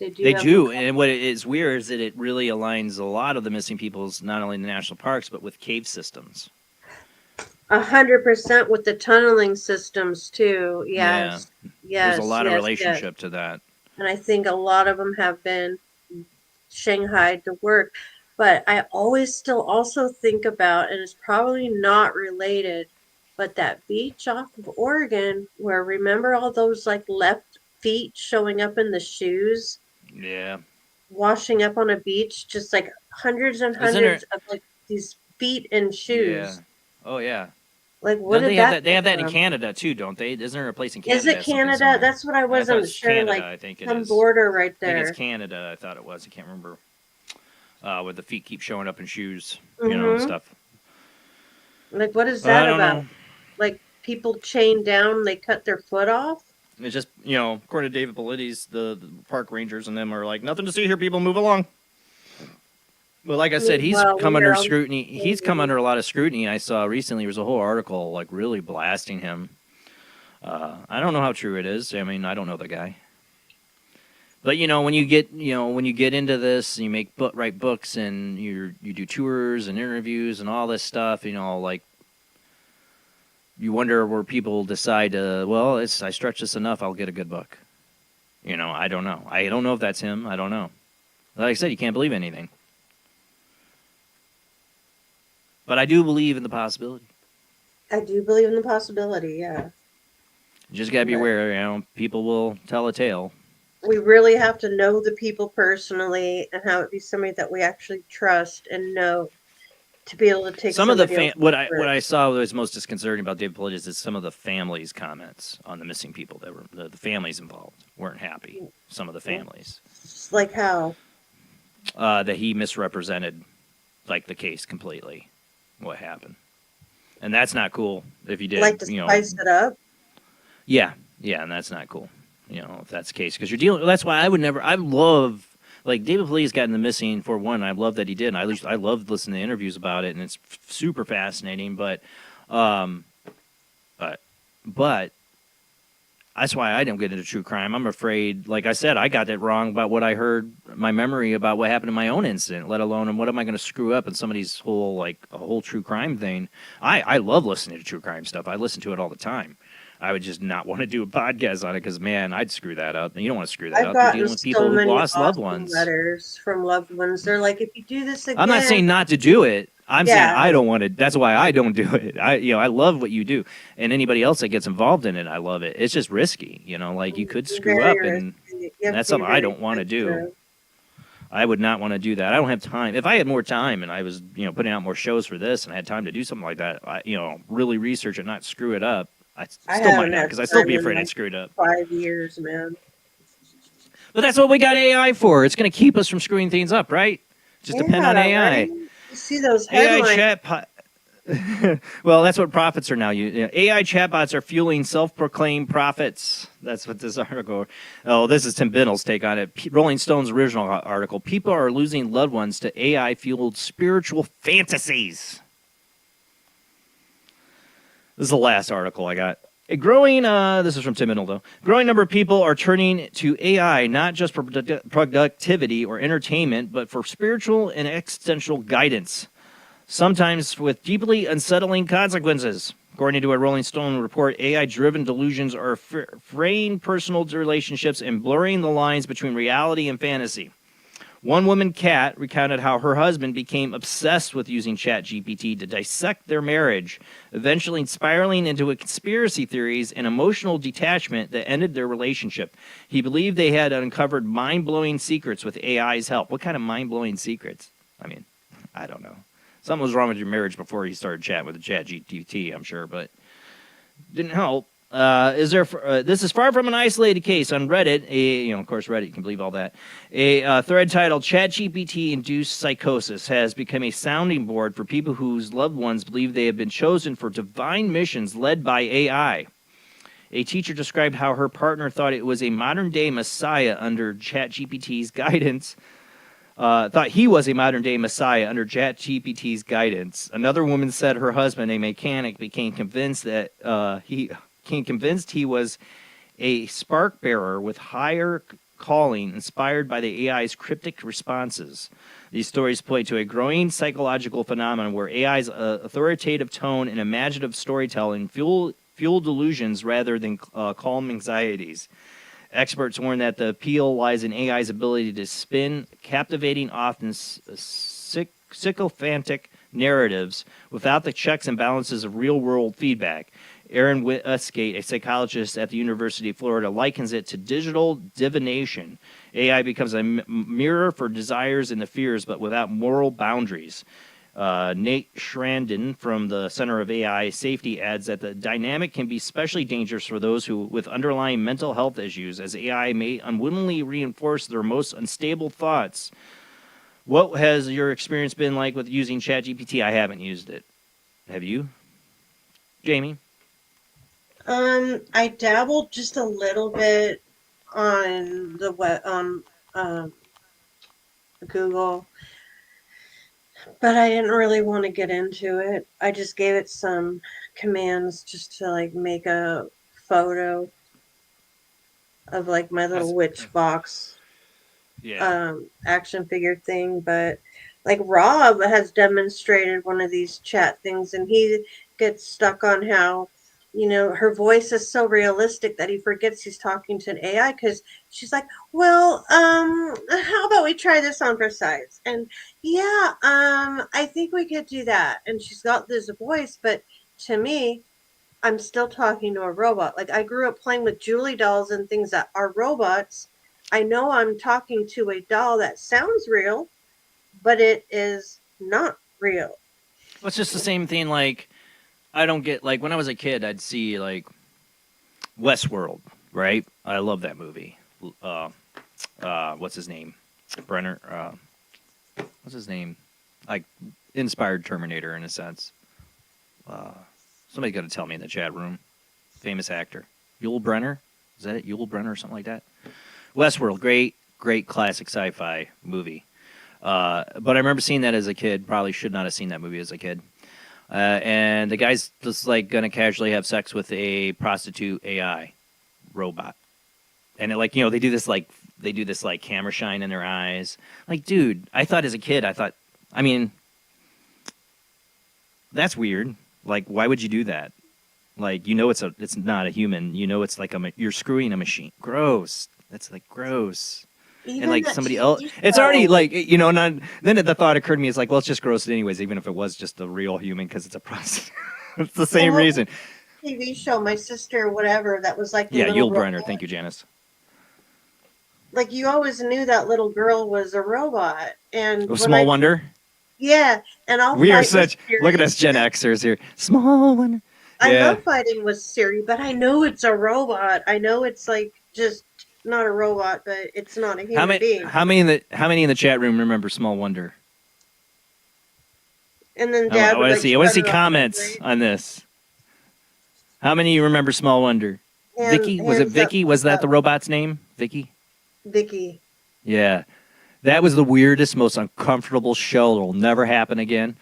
they do. They do, and what is weird is that it really aligns a lot of the missing people's not only in the national parks but with cave systems. 100% with the tunneling systems too. Yes, yes. There's a lot of relationship to that, and I think a lot of them have been shanghaied to work. But I always still also think about, and it's probably not related, but that beach off of Oregon where remember all those like left feet showing up in the shoes? Yeah. Washing up on a beach, just like hundreds and hundreds of like these feet and shoes. Yeah. Oh yeah. Like what did they that have that? They have that in Canada too, don't they? Isn't there a place in Canada? Is it Canada? That's what I wasn't sure. Canada, like I think it some is. border right there. I think it's Canada. I thought it was. I can't remember. Where the feet keep showing up in shoes, stuff. Like, what is that about? Know. Like, people chained down, they cut their foot off? It's just, according to David Paulides, the park rangers and them are like, nothing to see here, people, move along. But like I said, he's come under scrutiny. He's come under a lot of scrutiny. I saw recently, there was a whole article, like, really blasting him. I don't know how true it is. I mean, I don't know the guy. But when you get into this, you write books and you do tours and interviews and all this stuff. Like you wonder where people decide to. I stretch this enough, I'll get a good book. I don't know. I don't know if that's him. I don't know. Like I said, you can't believe anything. But I do believe in the possibility. I do believe in the possibility. Yeah. You just gotta be aware. People will tell a tale. we really have to know the people personally and have it be somebody that we actually trust and know to be able to take Some of the somebody else. what I saw was most disconcerting about David Politis is some of the families' comments on the missing people that were the families involved weren't happy. Some of the families, Like how? That he misrepresented like the case completely, what happened, and that's not cool. If you did, Like to spice it up? Yeah, and that's not cool. If that's the case, because you're dealing. That's why I would never. I love. Like David Politis got in the missing for one. I love that he did. And I loved listening to interviews about it, and it's super fascinating. But that's why I don't get into true crime. I'm afraid, like I said, I got that wrong about what I heard, my memory about what happened in my own incident, let alone and what am I going to screw up in somebody's whole like a whole true crime thing. I love listening to true crime stuff. I listen to it all the time. I would just not want to do a podcast on it because, man, I'd screw that up. And you don't want to screw that I've up. You're gotten dealing with people so who many lost loved awesome ones. letters from loved ones. They're like, if you do this again, I'm not saying not to do it. I'm saying Yeah. I don't want to. That's why I don't do it. I love what you do, and anybody else that gets involved in it, I love it. It's just risky, like you could screw up, and that's something I don't want to do. I would not want to do that. I don't have time. If I had more time and I was, putting out more shows for this, and I had time to do something like that, really research it, not screw it up. I still might not, because I'd still be afraid I'd screw it up. 5 years, man. But that's what we got AI for. It's going to keep us from screwing things up, right? Just depend on AI. Right? You see those headlines. Well, that's what prophets are now. AI chatbots are fueling self-proclaimed prophets. That's what this article. Oh, this is Tim Binnell's take on it. Rolling Stone's original article. People are losing loved ones to AI-fueled spiritual fantasies. This is the last article I got. This is from Tim Binnell, though. Growing number of people are turning to AI not just for productivity or entertainment, but for spiritual and existential guidance, sometimes with deeply unsettling consequences. According to a Rolling Stone report, AI-driven delusions are fraying personal relationships and blurring the lines between reality and fantasy. One woman, Kat, recounted how her husband became obsessed with using ChatGPT to dissect their marriage, eventually spiraling into conspiracy theories and emotional detachment that ended their relationship. He believed they had uncovered mind-blowing secrets with AI's help. What kind of mind-blowing secrets? I mean, I don't know. Something was wrong with your marriage before you started chatting with the ChatGPT, I'm sure, but didn't help. This is far from an isolated case on Reddit. Of course, Reddit, you can believe all that. A thread titled ChatGPT-induced psychosis has become a sounding board for people whose loved ones believe they have been chosen for divine missions led by AI. A teacher described how her partner thought it was a modern-day messiah under ChatGPT's guidance. Thought he was a modern-day messiah under ChatGPT's guidance. Another woman said her husband, a mechanic, became convinced he was a spark bearer with higher calling inspired by the AI's cryptic responses. These stories point to a growing psychological phenomenon where AI's authoritative tone and imaginative storytelling fuel delusions rather than calm anxieties. Experts warn that the appeal lies in AI's ability to spin captivating, often sycophantic narratives without the checks and balances of real-world feedback. Aaron Westgate, a psychologist at the University of Florida, likens it to digital divination. AI becomes a mirror for desires and the fears, but without moral boundaries. Nate Schrandon from the Center of AI Safety adds that the dynamic can be especially dangerous for those with underlying mental health issues, as AI may unwittingly reinforce their most unstable thoughts. What has your experience been like with using ChatGPT? I haven't used it. Have you, Jamie? I dabbled just a little bit on the web, Google, but I didn't really want to get into it. I just gave it some commands just to like make a photo of like my little witch box action figure thing. But like Rob has demonstrated one of these chat things, and he gets stuck on how her voice is so realistic that he forgets he's talking to an AI, because she's like, well, how about we try this on for size? And yeah, I think we could do that. And she's got this voice, but to me, I'm still talking to a robot. Like, I grew up playing with Julie dolls and things that are robots, I know I'm talking to a doll that sounds real, but it is not real. Well, it's just the same thing. Like, I don't get, like, when I was a kid, I'd see, like, Westworld, right? I love that movie. What's his name? Brenner. What's his name? Like, inspired Terminator in a sense. Somebody's got to tell me in the chat room. Famous actor. Yul Brenner? Is that it? Yul Brenner or something like that? Westworld, great classic sci-fi movie. But I remember seeing that as a kid. Probably should not have seen that movie as a kid. And the guy's just like gonna casually have sex with a prostitute AI robot, and it, like, you know, they do this like camera shine in their eyes. Like, dude, I thought as a kid, I mean, that's weird. Like, why would you do that? Like, you know, it's not a human. You know, it's like you're screwing a machine. Gross. That's like gross. Even and like that somebody TV else, it's show. already like, you know. Then the thought occurred to me, it's like, well, it's just gross anyways, even if it was just a real human, because it's a process. It's the same Well, reason. TV show, my sister, whatever, that was like the Yeah, little Yul Brenner. robot. Thank you, Janice. Like, you always knew that little girl was a robot, and Oh, Small Wonder. Yeah, and I'll We are fight with such. Siri. Look at us, Gen Xers here. Small Wonder. I Yeah. love fighting with Siri, but I know it's a robot. I know it's like just not a robot, but it's not a human being. How many in the chat room remember Small Wonder? And then I Dad want would to see. I want to see comments on this. How many of you remember Small Wonder? And Vicky, was it hands up, Vicky? Was that up. the robot's name? Vicky. Vicky. Yeah, that was the weirdest, most uncomfortable show that will never happen again.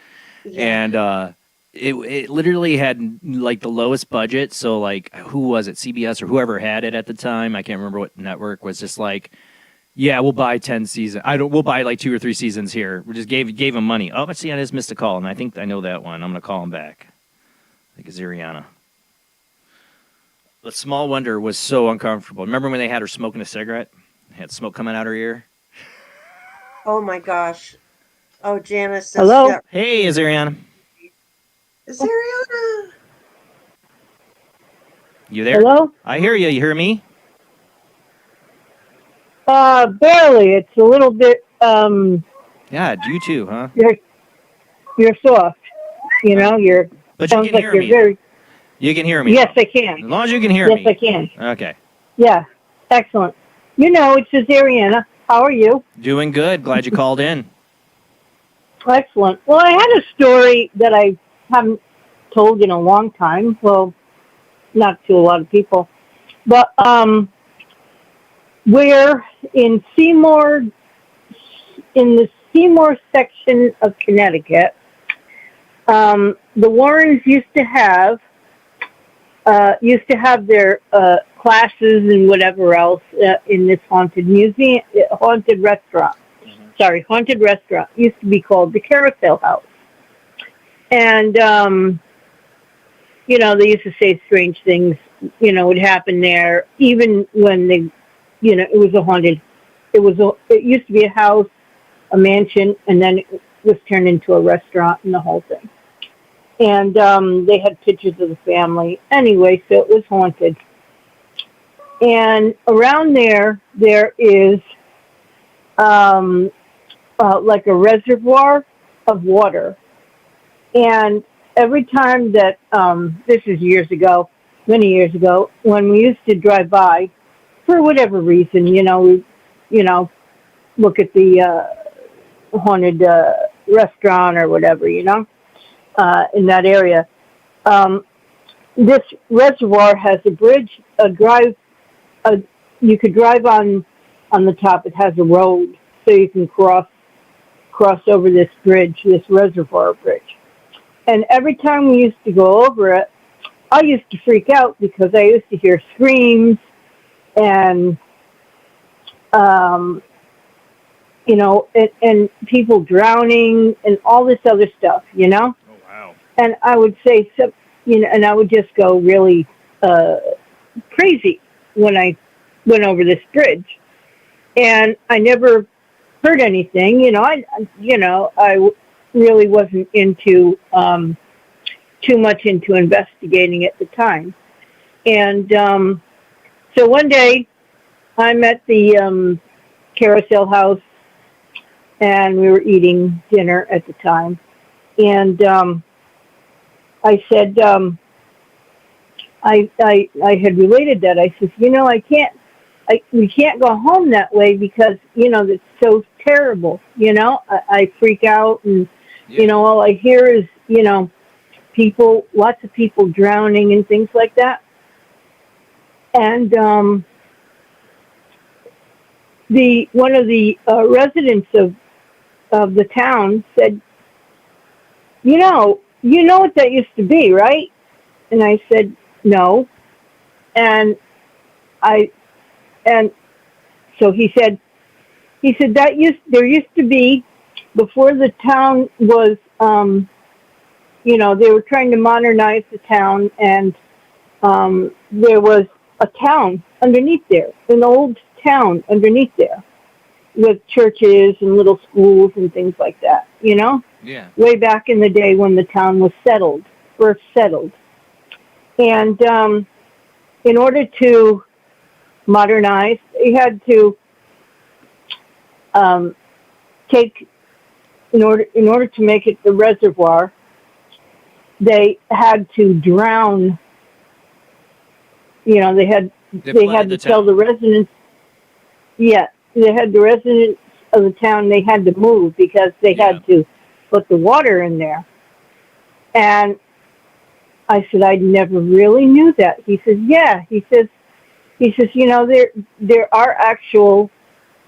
Yeah. And it literally had like the lowest budget. So like, who was it? CBS or whoever had it at the time. I can't remember what network was just like, yeah, we'll buy 10 seasons. We'll buy like 2 or 3 seasons here. We just gave him money. Oh, let's see, I just missed a call, and I think I know that one. I'm gonna call him back. I think it's Ariana. But Small Wonder was so uncomfortable. Remember when they had her smoking a cigarette? Had smoke coming out her ear. Oh my gosh. Oh, Janice. Hello? Hey, is Ariana? Is Ariana? You there? Hello? I hear you. You hear me? Barely. It's a little bit, Yeah, you too, huh? you're soft. You know, But you sounds can like hear you're me. very, You can hear me. yes, though. I can. As long as you can hear Yes, me. I can. Okay. Yeah, excellent. You know, it's just Ariana. How are you? Doing good. Glad you called in. Excellent. Well, I had a story that I haven't told in a long time. Well, not to a lot of people. But we're in the Seymour section of Connecticut. The Warrens used to have their classes and whatever else in this haunted restaurant. Sorry, haunted restaurant. Used to be called the Carousel House. And, you know, they used to say strange things, you know, would happen there, even when it was a haunted, it used to be a house, a mansion, and then it was turned into a restaurant and the whole thing. And they had pictures of the family. Anyway, so it was haunted. And around there is like a reservoir of water. And every time that, this is many years ago, when we used to drive by, for whatever reason, we look at the haunted restaurant or whatever, in that area. This reservoir has a bridge, you could drive on the top. It has a road, so you can cross over this bridge, this reservoir bridge. And every time we used to go over it, I used to freak out because I used to hear screams and, and people drowning and all this other stuff, Oh, wow. And I would say, and I would just go really crazy when I went over this bridge. And I never heard anything, I really wasn't into too much into investigating at the time. And so one day I'm at the Carousel House, and we were eating dinner at the time. And I said, I had related that. I said, we can't go home that way because, it's so terrible. I freak out, and, all I hear is, lots of people drowning and things like that. And one of the residents of the town said, you know what that used to be, right? And I said, no. And so he said there used to be, before the town was, they were trying to modernize the town, and there was a town underneath there, an old town underneath there, with churches and little schools and things like that, Yeah. way back in the day when the town was first settled. And in order to modernize, they had to in order to make it the reservoir, they had to drown. They had to tell the residents. Yeah, they had the residents of the town. They had to move because they had to put the water in there. And I said, I never really knew that. He says, yeah. He says, there are actual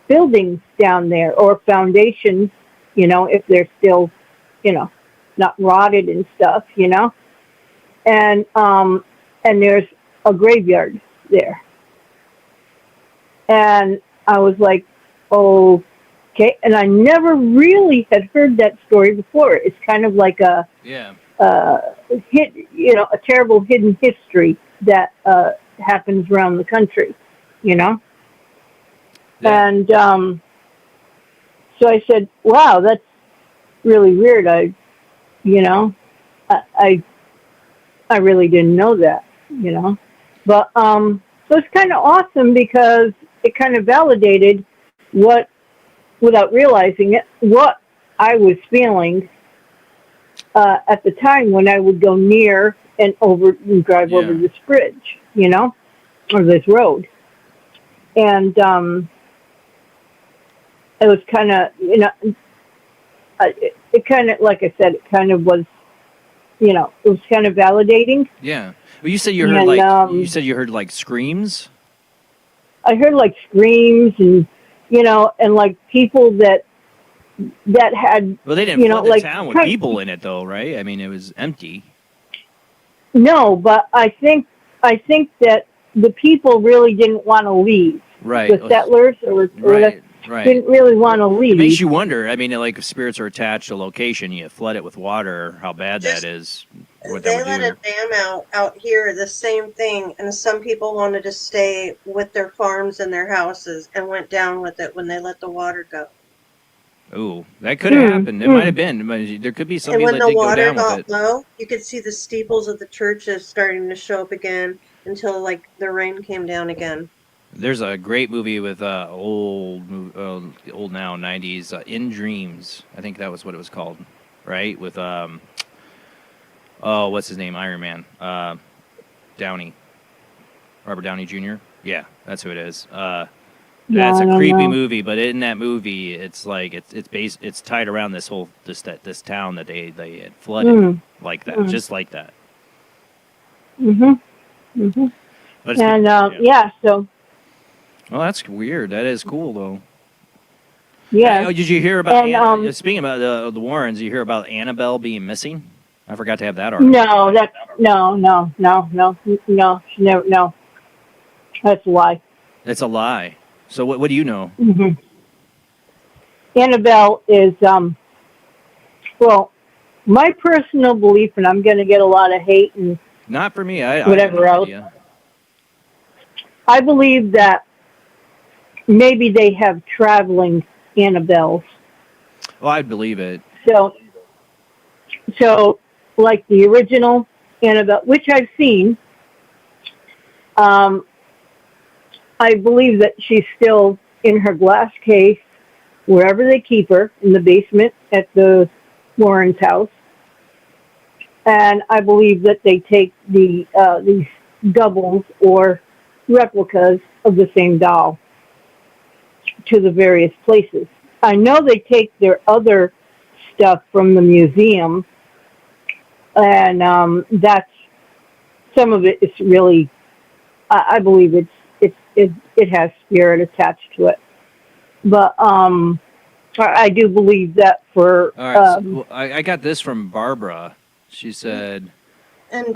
buildings down there, or foundations, if they're still, not rotted and stuff, and there's a graveyard there. And I was like, okay. And I never really had heard that story before. It's kind of like a terrible hidden history that happens around the country, Yeah. And so I said, wow, that's really weird. I really didn't know that, But so it's kind of awesome because it kind of validated without realizing it, what I was feeling at the time when I would go near and drive over this bridge, or this road. And it was kind of, it kind of, like I said, it kind of was, it was kind of validating. Yeah. Well, you said you heard like screams. I heard like screams and like people that had. Well, they didn't flood the town with people in it, though, right? I mean, it was empty. No, but I think that the people really didn't want to leave. Right. The settlers Right. didn't really want to leave. It makes you wonder. I mean, like if spirits are attached to a location, you flood it with water, how bad that is. What They that let would do. a dam out here, the same thing, and some people wanted to stay with their farms and their houses and went down with it when they let the water go. Ooh, that could have happened. It might have been. There could be some And people when that the did go water down with got it. low, you could see the steeples of the churches starting to show up again until like the rain came down again. There's a great movie with old now 90s In Dreams. I think that was what it was called, right? With what's his name? Iron Man, Downey, Robert Downey Jr. Yeah, that's who it is. That's a creepy movie, but in that movie, it's like it's tied around this town that they had flooded like that, just like that. But so. Well, that's weird. That is cool, though. Yeah. Did you hear about? Speaking about the Warrens, you hear about Annabelle being missing? I forgot to have that article. No, no. That's a lie. It's a lie. So what do you know? Annabelle is well, my personal belief, and I'm going to get a lot of hate and not for me. Whatever else. Idea. I believe that maybe they have traveling Annabelles. Well, I'd believe it. So like the original Annabelle, which I've seen, I believe that she's still in her glass case, wherever they keep her, in the basement at the Warren's house. And I believe that they take these doubles or replicas of the same doll to the various places. I know they take their other stuff from the museum, and that's some of it is really. I believe it has spirit attached to it, but I do believe that for. All right, so I got this from Barbara. She said, and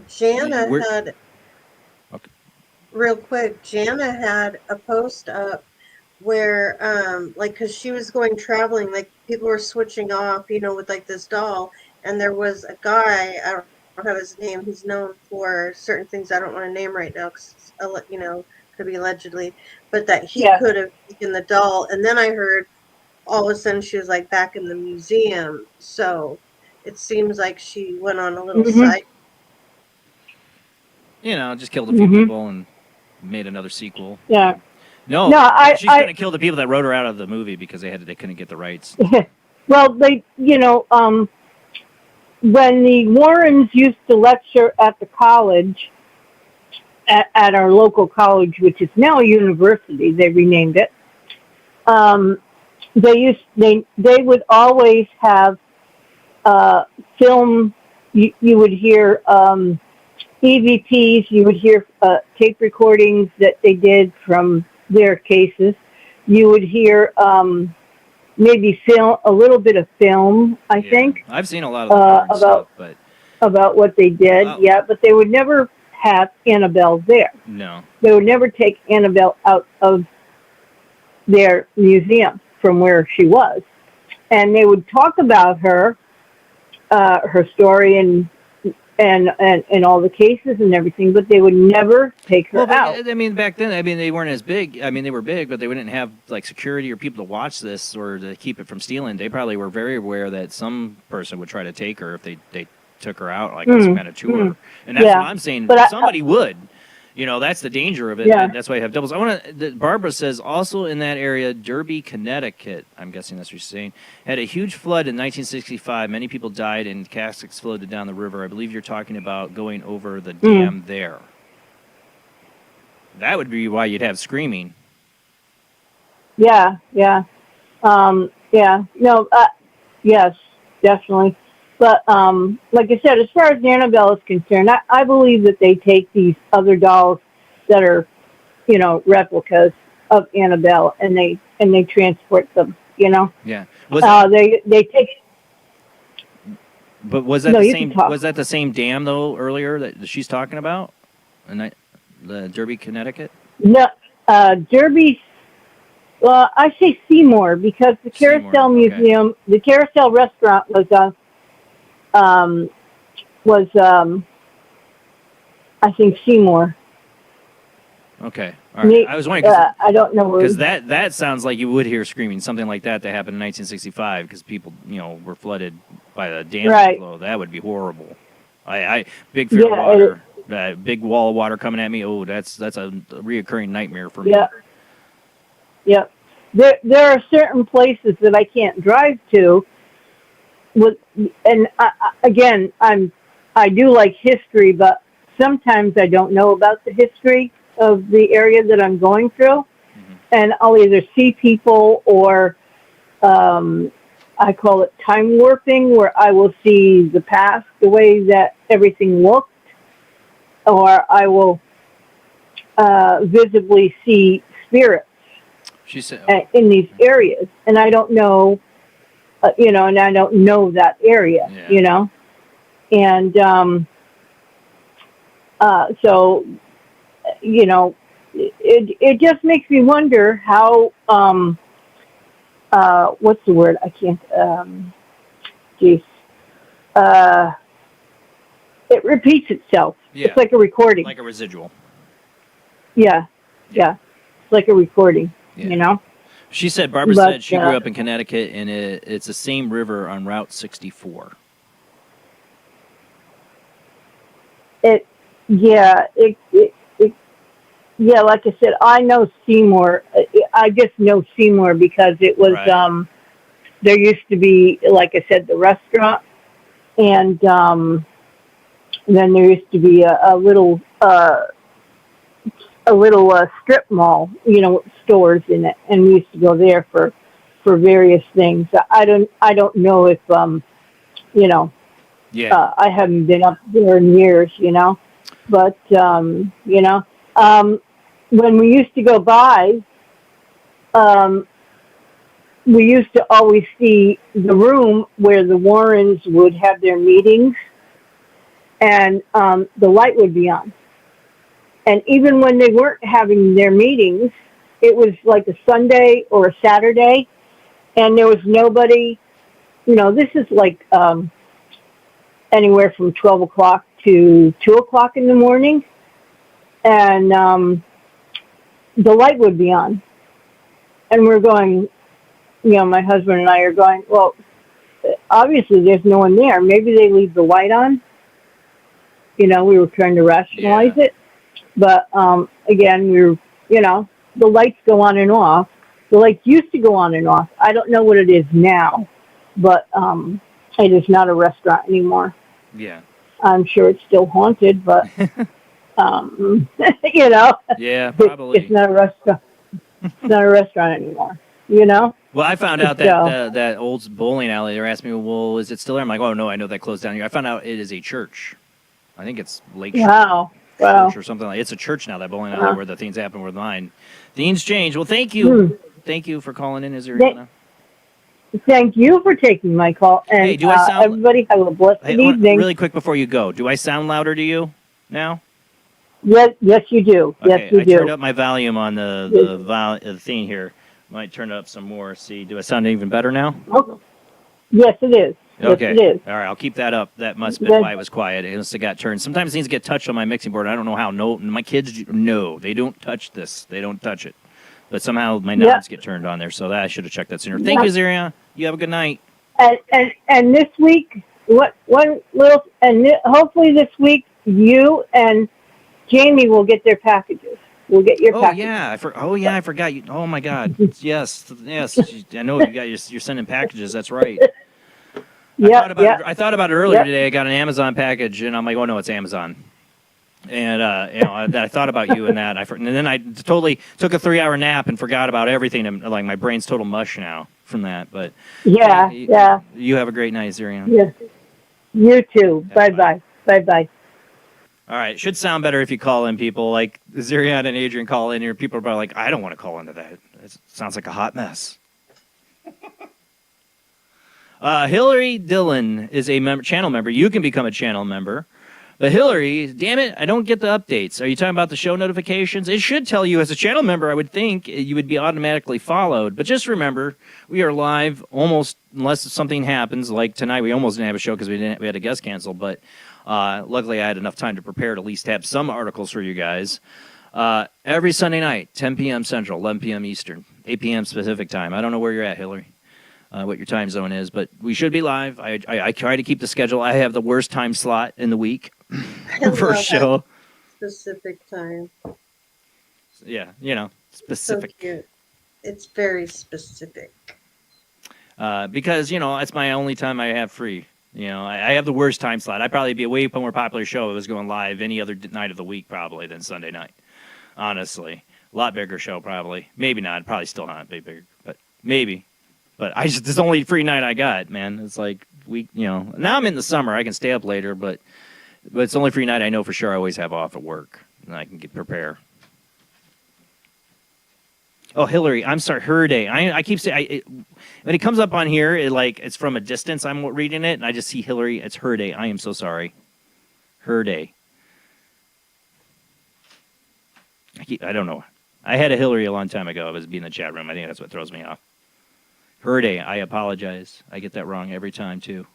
Jana had, okay. real quick, Jana had a post up where, like, because she was going traveling, like, people were switching off, with, like, this doll, and there was a guy, I don't have his name, he's known for certain things I don't want to name right now, because, could be allegedly, but that he could have taken the doll, and then I heard all of a sudden she was, like, back in the museum, so it seems like she went on a little side. Just killed a few people and made another sequel. Yeah. No, she's going to kill the people that wrote her out of the movie because they couldn't get the rights. Well, when the Warrens used to lecture at the college, at our local college, which is now a university, they renamed it. They would always have film. You would hear EVPs. You would hear tape recordings that they did from their cases. You would hear maybe a little bit of film. I think I've seen a lot of about what they did. But they would never have Annabelle there. No, they would never take Annabelle out of their museum from where she was, and they would talk about her story and all the cases and everything, but they would never take her out. I mean, back then, they weren't as big. I mean, they were big, but they wouldn't have like security or people to watch this or to keep it from stealing. They probably were very aware that some person would try to take her if they took her out like on some kind of tour. And that's what I'm saying. But somebody would. That's the danger of it. Yeah. That's why you have doubles. Barbara says also in that area, Derby, Connecticut, I'm guessing that's what she's saying, had a huge flood in 1965. Many people died and caskets floated down the river. I believe you're talking about going over the dam there. That would be why you'd have screaming. Yeah. No, yes, definitely. But like I said, as far as Annabelle is concerned, I believe that they take these other dolls that are, replicas of Annabelle, and they transport them. Yeah. They take. But was that the same? Was that the same dam though earlier that she's talking about? The Derby, Connecticut. No, Derby. Well, I say Seymour because the Carousel Museum, the Carousel Restaurant was I think Seymour. Okay, all right. I was wondering. I don't know because that sounds like you would hear screaming, something like that happened in 1965 because people were flooded by the dam flow. That would be horrible. Big fear of water, that big wall of water coming at me. Oh, that's a reoccurring nightmare for me. Yeah. There are certain places that I can't drive to. Again, I do like history, but sometimes I don't know about the history of the area that I'm going through, and I'll either see people or I call it time warping, where I will see the past, the way that everything looked, or I will visibly see spirits in these areas, and I don't know. And I don't know that area, and so, it just makes me wonder how, what's the word? I can't, it repeats itself. Yeah. It's like a recording. Like a residual. Yeah. It's like a recording, Barbara said she grew up in Connecticut, and it's the same river on Route 64. yeah, like I said, I know Seymour. I just know Seymour because it was, Right. there used to be, like I said, the restaurant, and then there used to be a little strip mall, with stores in it, and we used to go there for various things. I don't know if Yeah. I haven't been up there in years, but when we used to go by, um, we used to always see the room where the Warrens would have their meetings, and the light would be on. And even when they weren't having their meetings, it was like a Sunday or a Saturday, and there was nobody. This is like anywhere from 12 o'clock to 2 o'clock in the morning, and the light would be on. And we're going, my husband and I are going, well, obviously there's no one there. Maybe they leave the light on. We were trying to rationalize it. But again, the lights go on and off. The lights used to go on and off. I don't know what it is now, but it is not a restaurant anymore. Yeah. I'm sure it's still haunted, but Yeah, probably. It's not a restaurant. It's not a restaurant anymore. Well, I found out that that old bowling alley. They were asking me, well, is it still there? I'm like, oh no, I know that closed down here. I found out it is a church. I think it's Lake Wow. Church or something like. It's a church now. That bowling alley where the things happen with mine. Things change. Well, thank you. Thank you for calling in, Azariana. Thank you for taking my call. And Hey, do I sound? Everybody have a blessed evening. Really quick before you go, do I sound louder to you now? Yes, you do. Okay, Yes, you do. I turned up my volume on the thing here. Might turn it up some more. See, do I sound even better now? Okay. Yes, it is. Okay. Yes, it is. All right, I'll keep that up. That must have been why it was quiet. It must have got turned. Sometimes things get touched on my mixing board. I don't know how. No, my kids, no, they don't touch this. They don't touch it. But somehow my knobs get turned on there, so that I should have checked that sooner. Thank you, Zariana. You have a good night. And this week, hopefully this week you and Jamie will get their packages. We'll get your packages. Yeah, I forgot you. Oh my God. yes. I know you're sending packages. That's right. I thought about it earlier today. I got an Amazon package, and I'm like, oh no, it's Amazon. And I thought about you and that. And then I totally took a 3-hour nap and forgot about everything. And like my brain's total mush now from that. But yeah. You have a great night, Zariana. Yes. You too. Bye. All right, should sound better if you call in, people. Like Zariana and Adrian call in here. People are probably like, I don't want to call into that. It sounds like a hot mess. Hillary Dillon is a channel member. You can become a channel member. But Hillary, damn it, I don't get the updates. Are you talking about the show notifications? It should tell you as a channel member, I would think you would be automatically followed. But just remember, we are live almost, unless something happens. Like tonight, we almost didn't have a show because we had a guest cancel. But luckily, I had enough time to prepare to at least have some articles for you guys. Every Sunday night, 10 p.m. Central, 11 p.m. Eastern, 8 p.m. Pacific time. I don't know where you're at, Hillary. What your time zone is, but we should be live. I try to keep the schedule. I have the worst time slot in the week for a show. Specific time. Yeah, specific. So cute. It's very specific. Because, it's my only time I have free. I have the worst time slot. I'd probably be a way more popular show if it was going live any other night of the week probably than Sunday night. Honestly. A lot bigger show probably. Maybe not. Probably still not bigger, but maybe. But it's the only free night I got, man. It's like now I'm in the summer. I can stay up later, but it's the only free night I know for sure I always have off at work, and I can prepare. Oh, Hillary, I'm sorry, her day. I keep saying when it comes up on here, it's from a distance. I'm reading it, and I just see Hillary. It's her day. I am so sorry. Her day. I don't know. I had a Hillary a long time ago. I was being in the chat room. I think that's what throws me off. Her day. I apologize. I get that wrong every time, too.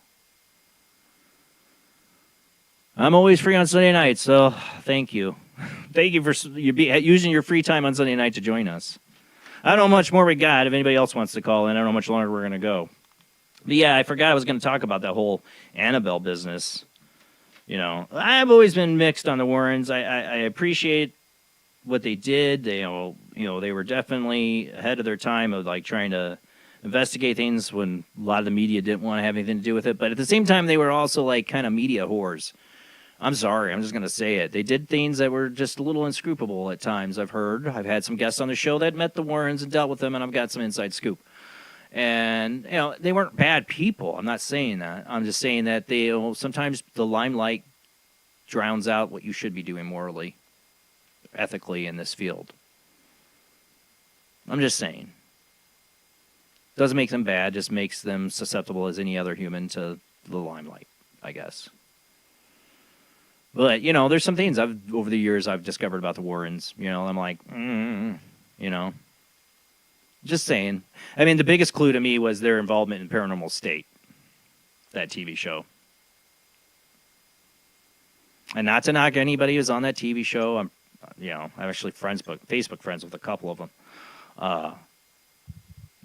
I'm always free on Sunday night, so thank you. Thank you for using your free time on Sunday night to join us. I don't know how much more we got. If anybody else wants to call in, I don't know how much longer we're going to go. But yeah, I forgot I was going to talk about that whole Annabelle business. I've always been mixed on the Warrens. I appreciate what they did. They, they were definitely ahead of their time of like trying to investigate things when a lot of the media didn't want to have anything to do with it. But at the same time, they were also like kind of media whores. I'm sorry, I'm just going to say it. They did things that were just a little unscrupulous at times, I've heard. I've had some guests on the show that met the Warrens and dealt with them, and I've got some inside scoop. And, they weren't bad people. I'm not saying that. I'm just saying that they sometimes the limelight drowns out what you should be doing morally, ethically in this field. I'm just saying. Doesn't make them bad, just makes them susceptible as any other human to the limelight, I guess. But, there's some things over the years I've discovered about the Warrens. I'm like, just saying. I mean, the biggest clue to me was their involvement in Paranormal State, that TV show. And not to knock anybody who's on that TV show. I'm actually Facebook friends with a couple of them.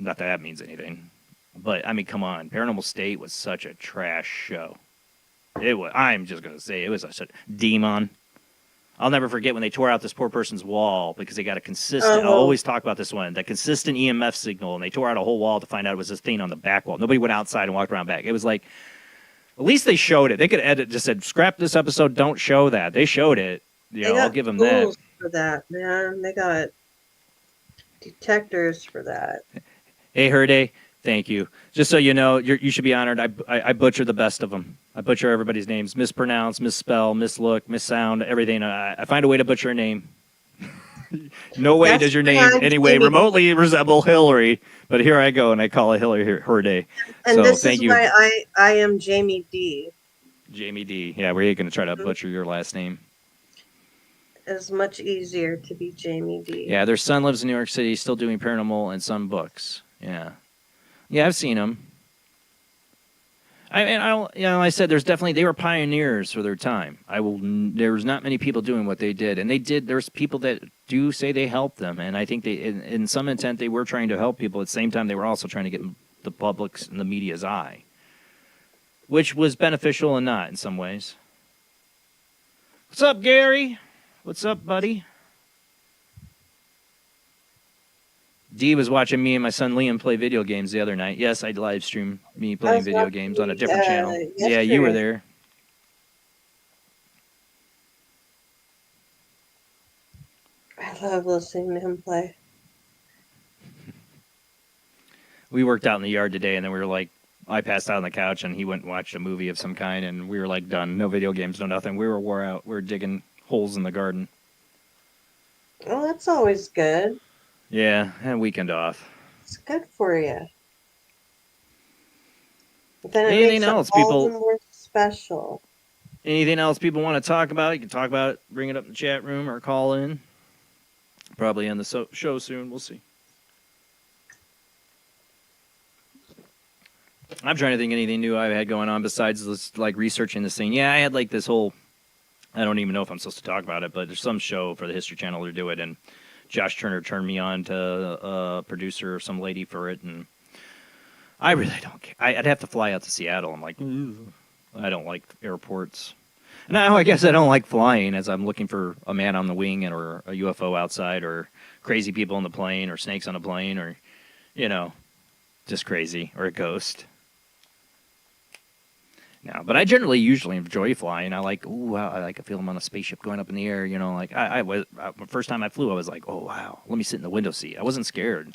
Not that means anything. But, I mean, come on. Paranormal State was such a trash show. I'm just going to say, it was such a demon. I'll never forget when they tore out this poor person's wall because they got a consistent, I'll always talk about this one, that consistent EMF signal, and they tore out a whole wall to find out it was this thing on the back wall. Nobody went outside and walked around back. It was like, at least they showed it. They could edit, just said, scrap this episode, don't show that. They showed it. I'll give them that. For that, man. They got detectors for that. Hey, Herday, thank you. Just so you know, you should be honored. I butcher the best of them. I butcher everybody's names. Mispronounce, misspell, mislook, missound, everything. I find a way to butcher a name. No way does your name anyway remotely resemble Hillary, but here I go and I call it Hillary Herday. And so this thank is you. why I am Jamie D. Jamie D. Yeah, we're going to try to butcher your last name. It's much easier to be Jamie D. Yeah, their son lives in New York City, still doing paranormal and some books. Yeah, I've seen them. I said there's definitely, they were pioneers for their time. There was not many people doing what they did, and they did. There's people that do say they helped them, and I think they, in some intent, they were trying to help people. At the same time, they were also trying to get the public's and the media's eye, which was beneficial and not in some ways. What's up, Gary? What's up, buddy? Dee was watching me and my son Liam play video games the other night. Yes, I live streamed me playing video games on a different channel. Yesterday. Yeah, you were there. I love listening to him play. We worked out in the yard today, and then we were like, I passed out on the couch, and he went and watched a movie of some kind, and we were like done. No video games, no nothing. We were wore out. We were digging holes in the garden. Oh, that's always good. Yeah, and a weekend off. It's good for you. But then anything else, people? More special. Anything else people want to talk about? You can talk about it, bring it up in the chat room, or call in. Probably on the show soon. We'll see. I'm trying to think anything new I've had going on besides this, like researching this thing. Yeah, I had like this whole. I don't even know if I'm supposed to talk about it, but there's some show for the History Channel to do it, and Josh Turner turned me on to a producer or some lady for it, and I really don't care. I'd have to fly out to Seattle. I'm like, I don't like airports. Now, I guess I don't like flying as I'm looking for a man on the wing or a UFO outside or crazy people on the plane or snakes on a plane or, just crazy or a ghost. No, but I usually enjoy flying. I like, I feel I'm on a spaceship going up in the air. The first time I flew, I was like, oh, wow, let me sit in the window seat. I wasn't scared.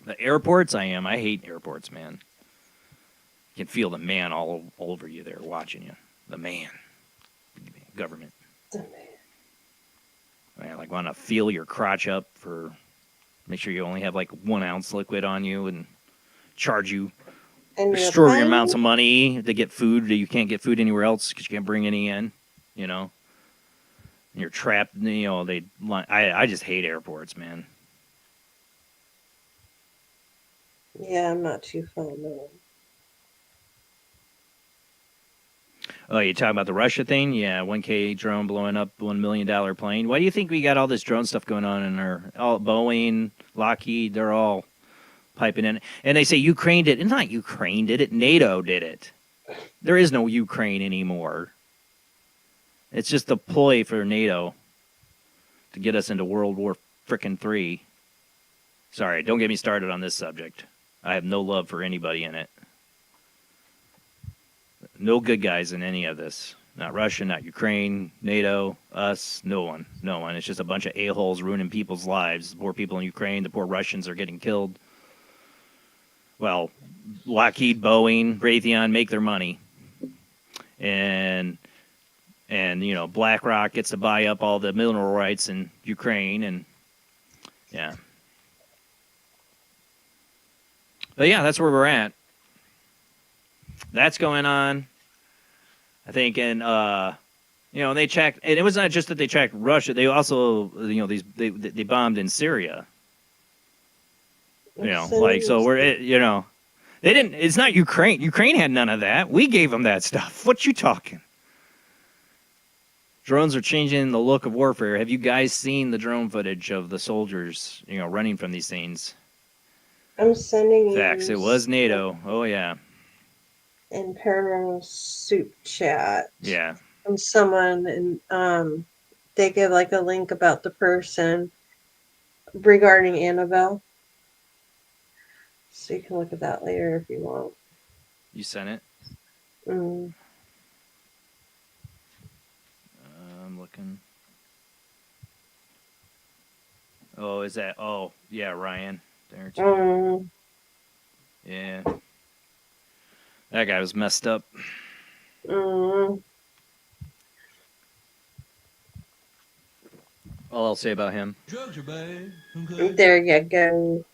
The airports, I hate airports, man. You can feel the man all over you there watching you. The man. Government. The man. I like want to feel your crotch up make sure you only have like 1 ounce liquid on you and charge you extraordinary amounts of money to get food. You can't get food anywhere else because you can't bring any in, And you're trapped, I just hate airports, man. Yeah, I'm not too fond of them. Oh, you talking about the Russia thing? Yeah, 1K drone blowing up $1 million plane. Why do you think we got all this drone stuff going on in all Boeing, Lockheed, they're all piping in. And they say Ukraine did it. It's not Ukraine did it. NATO did it. There is no Ukraine anymore. It's just a ploy for NATO to get us into World War frickin' 3. Sorry, don't get me started on this subject. I have no love for anybody in it. No good guys in any of this. Not Russia, not Ukraine, NATO, us, no one. No one. It's just a bunch of a-holes ruining people's lives. The poor people in Ukraine, the poor Russians are getting killed. Well, Lockheed, Boeing, Raytheon make their money. And you know, BlackRock gets to buy up all the mineral rights in Ukraine, and yeah. But yeah, that's where we're at. That's going on. I think, and you know, they checked, and it was not just that they checked Russia. They also, you know, they bombed in Syria. You know, like, so we're, you know, they didn't. It's not Ukraine. Ukraine had none of that. We gave them that stuff. What you talking? Drones are changing the look of warfare. Have you guys seen the drone footage of the soldiers, you know, running from these things? I'm sending Facts. you It was NATO. Oh yeah. in Paranormal Soup chat. Yeah. From someone, and they give like a link about the person regarding Annabelle. So you can look at that later if you want. You sent it? Mm. I'm looking. Oh, is that? Oh, yeah, Ryan. There too. Yeah. That guy was messed up. All I'll say about him. Drugs are bad. Okay. There you go.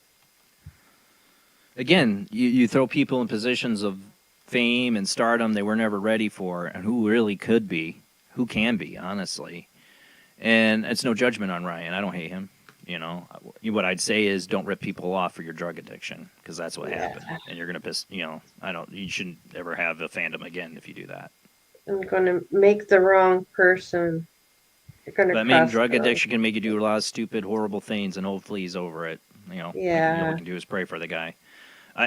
Again, you throw people in positions of fame and stardom they were never ready for, and who really could be, who can be, honestly. And it's no judgment on Ryan. I don't hate him. You know, what I'd say is don't rip people off for your drug addiction, because that's what happened. And you're going to piss, you know, you shouldn't ever have a fandom again if you do that. I'm going to make the wrong person. You're going to. But I mean, drug addiction can make you do a lot of stupid, horrible things, and hopefully he's over it. You know, all we can do is pray for the guy.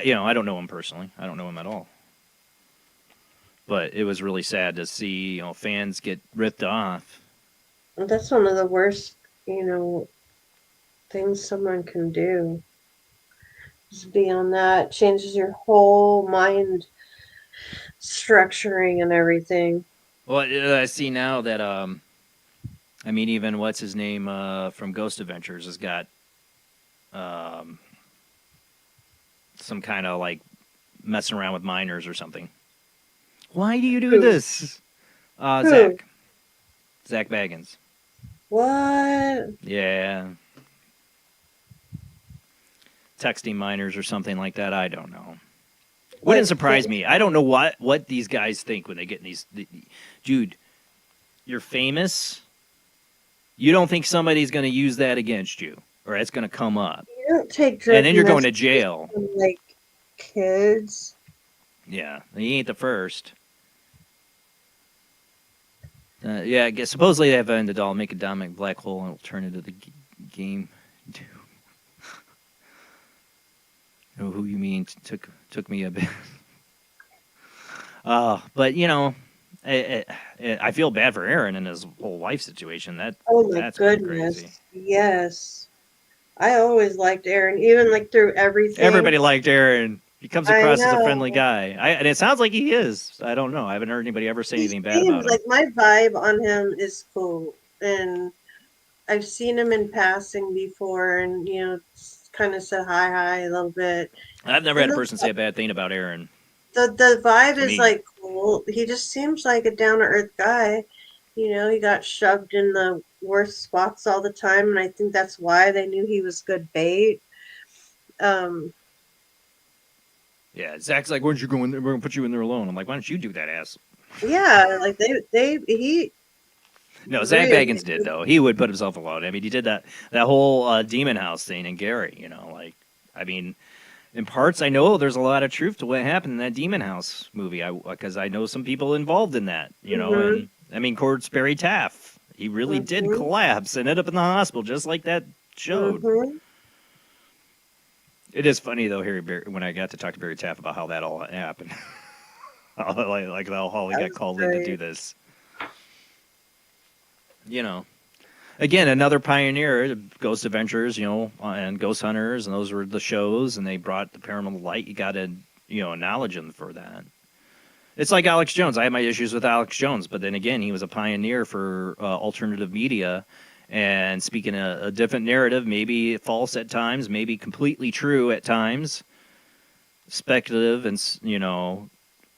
You know, I don't know him personally. I don't know him at all. But it was really sad to see, you know, fans get ripped off. That's one of the worst, you know, things someone can do. Just be on that. Changes your whole mind structuring and everything. Well, I see now that, I mean, even what's his name from Ghost Adventures has got some kind of like messing around with minors or something. Why do you do this? Zach Baggins. What? Yeah. Texting minors or something like that. I don't know. Wouldn't surprise me. I don't know what these guys think when they get in these. Dude, you're famous. You don't think somebody's going to use that against you, or it's going to come up. You don't take drugs, and then you're going to jail. Like kids. Yeah, he ain't the first. Yeah, I guess supposedly they have in the doll make a dynamic black hole and it'll turn into the game. Oh, who you mean took me a bit. But you know, I feel bad for Aaron and his whole life situation. That's goodness, crazy. Yes, I always liked Aaron, even like through everything. Everybody liked Aaron. He comes across as a friendly guy, and it sounds like he is. I don't know. I haven't heard anybody ever say anything bad about him. Like my vibe on him is cool, and I've seen him in passing before, and you know, kind of said hi a little bit. I've never had a person say a bad thing about Aaron. The vibe is like cool. He just seems like a down to earth guy. You know, he got shoved in the worst spots all the time, and I think that's why they knew he was good bait. Yeah, Zach's like, "Where'd you go in there? We're gonna put you in there alone." I'm like, "Why don't you do that, ass?" Yeah, like he. No, Zach Baggins did though. He would put himself alone. I mean, he did that whole demon house thing in Gary. You know, like, I mean, in parts, I know there's a lot of truth to what happened in that demon house movie. Because I know some people involved in that. You know, and I mean, Barry Taff, he really did collapse and end up in the hospital, just like that showed. It is funny though, when I got to talk to Barry Taff about how that all happened, like how he got called in to do this. you know, again, another pioneer, Ghost Adventures, you know, and Ghost Hunters, and those were the shows, and they brought the paranormal light. You got to, you know, acknowledge them for that. It's like Alex Jones. I have my issues with Alex Jones, but then again, he was a pioneer for alternative media and speaking a different narrative, maybe false at times, maybe completely true at times, speculative and, you know,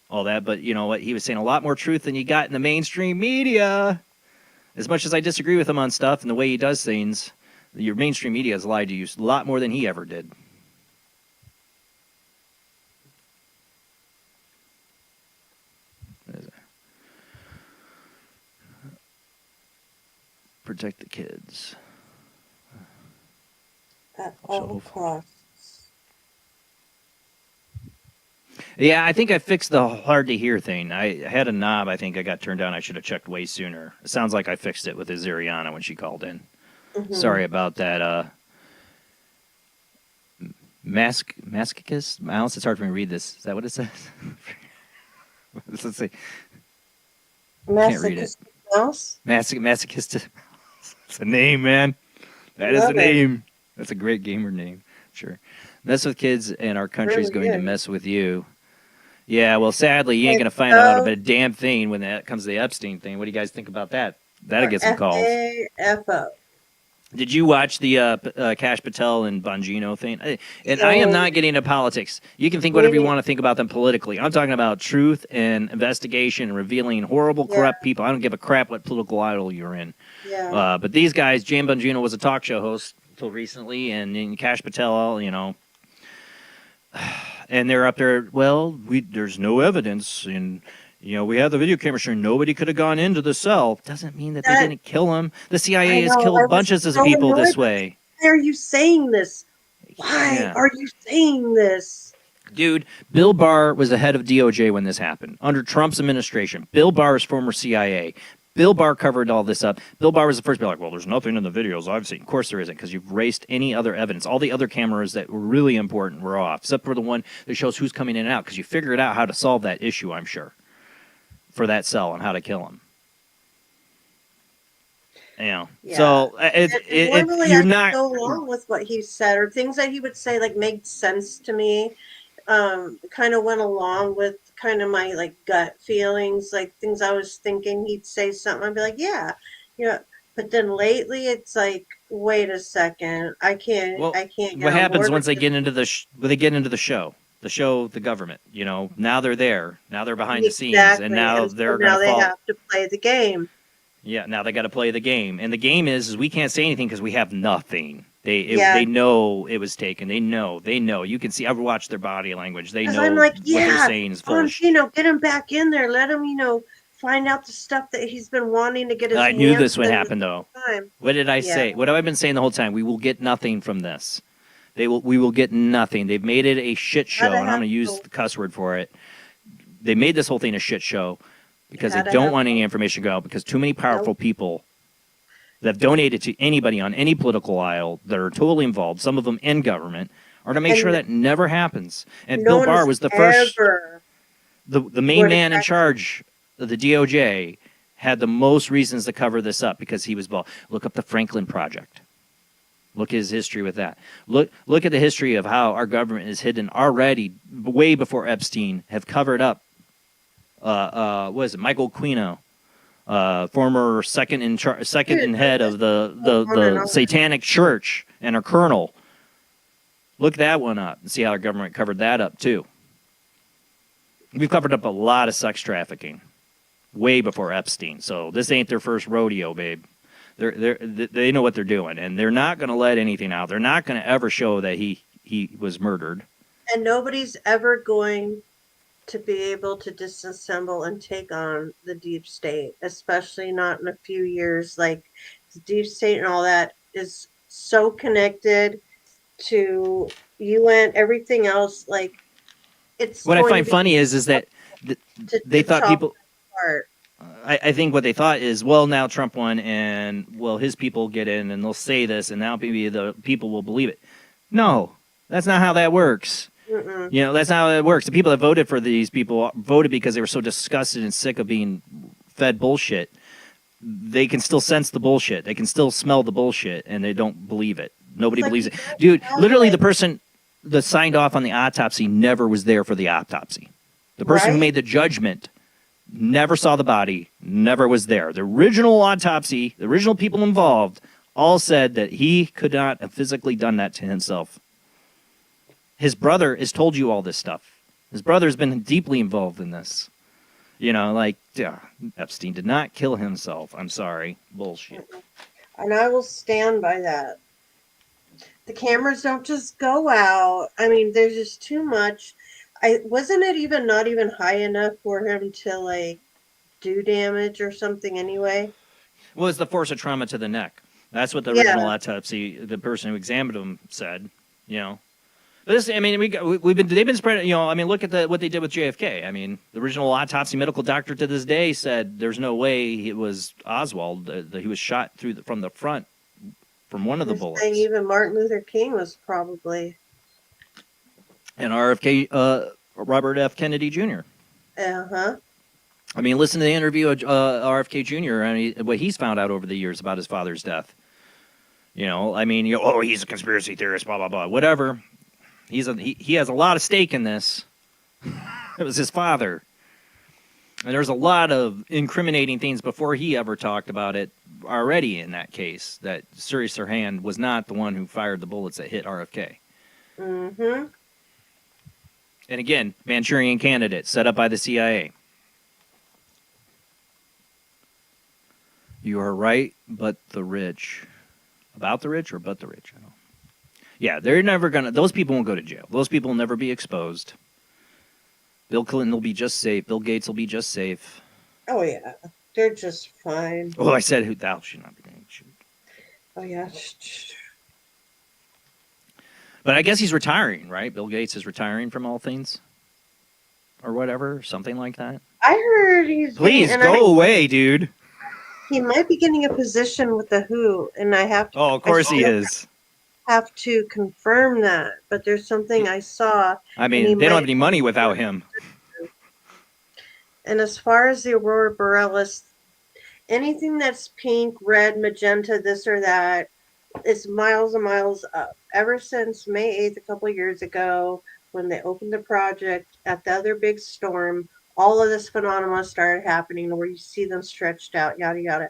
all that. But you know what? He was saying a lot more truth than you got in the mainstream media. As much as I disagree with him on stuff and the way he does things, your mainstream media has lied to you a lot more than he ever did. Protect the kids. At all costs. Yeah, I think I fixed the hard to hear thing. I had a knob I think I got turned down. I should have checked way sooner. It sounds like I fixed it with Azariana when she called in. Mhm. Sorry about that. Masochist mouse? It's hard for me to read this. Is that what it says? Let's see. Can't read it. Mouse? Masochist. It's a name, man. That is a name. That's a great gamer name. Sure. Mess with kids and our country's going to mess with you. Yeah, well, sadly, you ain't going to find out about a damn thing when that comes to the Epstein thing. What do you guys think about that? That'll get some calls. F-A-F-O. Did you watch the Kash Patel and Bongino thing? And I am not getting into politics. You can think whatever you want to think about them politically. I'm talking about truth and investigation and revealing horrible, corrupt people. I don't give a crap what political idol you're in. Yeah. But these guys, Jane Bongino was a talk show host until recently, and Kash Patel, you know, and they're up there, well, there's no evidence, and you know, we have the video camera showing nobody could have gone into the cell. Doesn't mean that they didn't kill him. The CIA has killed bunches of people this way. Why are you saying this? Why are you saying this? Dude, Bill Barr was the head of DOJ when this happened, under Trump's administration. Bill Barr is former CIA. Bill Barr covered all this up. Bill Barr was the first to be like, well, there's nothing in the videos I've seen. Of course there isn't, because you've erased any other evidence. All the other cameras that were really important were off, except for the one that shows who's coming in and out, because you figured out how to solve that issue, I'm sure, for that cell and how to kill him. You know, so you're not go along with what he said, or things that he would say like made sense to me. Kind of went along with kind of my like gut feelings, like things I was thinking he'd say something. I'd be like, yeah, you know. But then lately, it's like, wait a second, I can't. Well, I can't. Get what on happens board once with they get into the show? The government. You know, now they're there. Now they're behind the scenes, and now they're now going to they fall. have to play the game. Yeah, now they got to play the game, and the game is we can't say anything because we have nothing. They know it was taken. They know. You can see. I've watched their body language. They know I'm like, what they're saying is full. You know, get him back in there. Let him, you know, find out the stuff that he's been wanting to get his. I knew hands this would in happen, though. time. What did I say? What have I been saying the whole time? We will get nothing from this. We will get nothing. They've made it a shit show, and I'm going to use the cuss word for it. They made this whole thing a shit show because they don't want any information to go out, because too many powerful people that have donated to anybody on any political aisle that are totally involved, some of them in government, are to make sure that never happens. And Bill Barr was the first, the main man in charge of the DOJ, had the most reasons to cover this up because he was involved. Look up the Franklin Project. Look at his history with that. Look at the history of how our government is hidden already, way before Epstein, have covered up. What is it? Michael Aquino, former second in head of the Satanic Church and a colonel. Look that one up and see how our government covered that up too. We've covered up a lot of sex trafficking way before Epstein, so this ain't their first rodeo, babe. They know what they're doing, and they're not going to let anything out. They're not going to ever show that he was murdered. And nobody's ever going to be able to disassemble and take on the deep state, especially not in a few years. Like, the deep state and all that is so connected to UN, everything else. Like, it's what I find funny is that they thought people. I think what they thought is, well, now Trump won, and well, his people get in, and they'll say this, and now maybe the people will believe it. No, that's not how that works. Mm-mm. You know, that's not how it works. The people that voted for these people voted because they were so disgusted and sick of being fed bullshit. they can still sense the bullshit. They can still smell the bullshit, and they don't believe it. Nobody It's like believes you it. can't Dude, tell literally it. the person that signed off on the autopsy never was there for the autopsy. The person who Right? made the judgment never saw the body, never was there. The original autopsy, the original people involved, all said that he could not have physically done that to himself. His brother has told you all this stuff. His brother's been deeply involved in this. You know, like, yeah, Epstein did not kill himself. I'm sorry. Bullshit. And I will stand by that. The cameras don't just go out. I mean, there's just too much. Wasn't it even not even high enough for him to like do damage or something anyway? Well, it's the force of trauma to the neck. That's what the Yeah. original autopsy, the person who examined him said, you know. But this, I mean, they've been spreading, you know, I mean, look at what they did with JFK. I mean, the original autopsy medical doctor to this day said there's no way it was Oswald, that he was shot from the front from one of the They're bullets. saying even Martin Luther King was probably. And RFK, Robert F. Kennedy Jr. Uh-huh. I mean, listen to the interview of RFK Jr. and what he's found out over the years about his father's death. You know, I mean, oh, he's a conspiracy theorist, blah, blah, blah, whatever. He has a lot of stake in this. It was his father. And there's a lot of incriminating things before he ever talked about it already in that case, that Suri Sirhan was not the one who fired the bullets that hit RFK. Mm-hmm. And again, Manchurian candidate set up by the CIA. You are right, but the rich. About the rich or but the rich? I don't know. Yeah, they're never going to... Those people won't go to jail. Those people will never be exposed. Bill Clinton will be just safe. Bill Gates will be just safe. Oh, yeah. They're just fine. Oh, I said who thou should not be named. Oh, yeah. But I guess he's retiring, right? Bill Gates is retiring from all things? Or whatever, something like that. I heard he's... Please, go away, dude. He might be getting a position with the WHO, and I have to... Oh, of course he is. Have to confirm that, but there's something I saw. I mean, they don't have any money without him. And as far as the aurora borealis, anything that's pink, red, magenta, this or that, is miles and miles up. Ever since May 8th, a couple of years ago, when they opened the project at the other big storm, all of this phenomena started happening where you see them stretched out, yada, yada.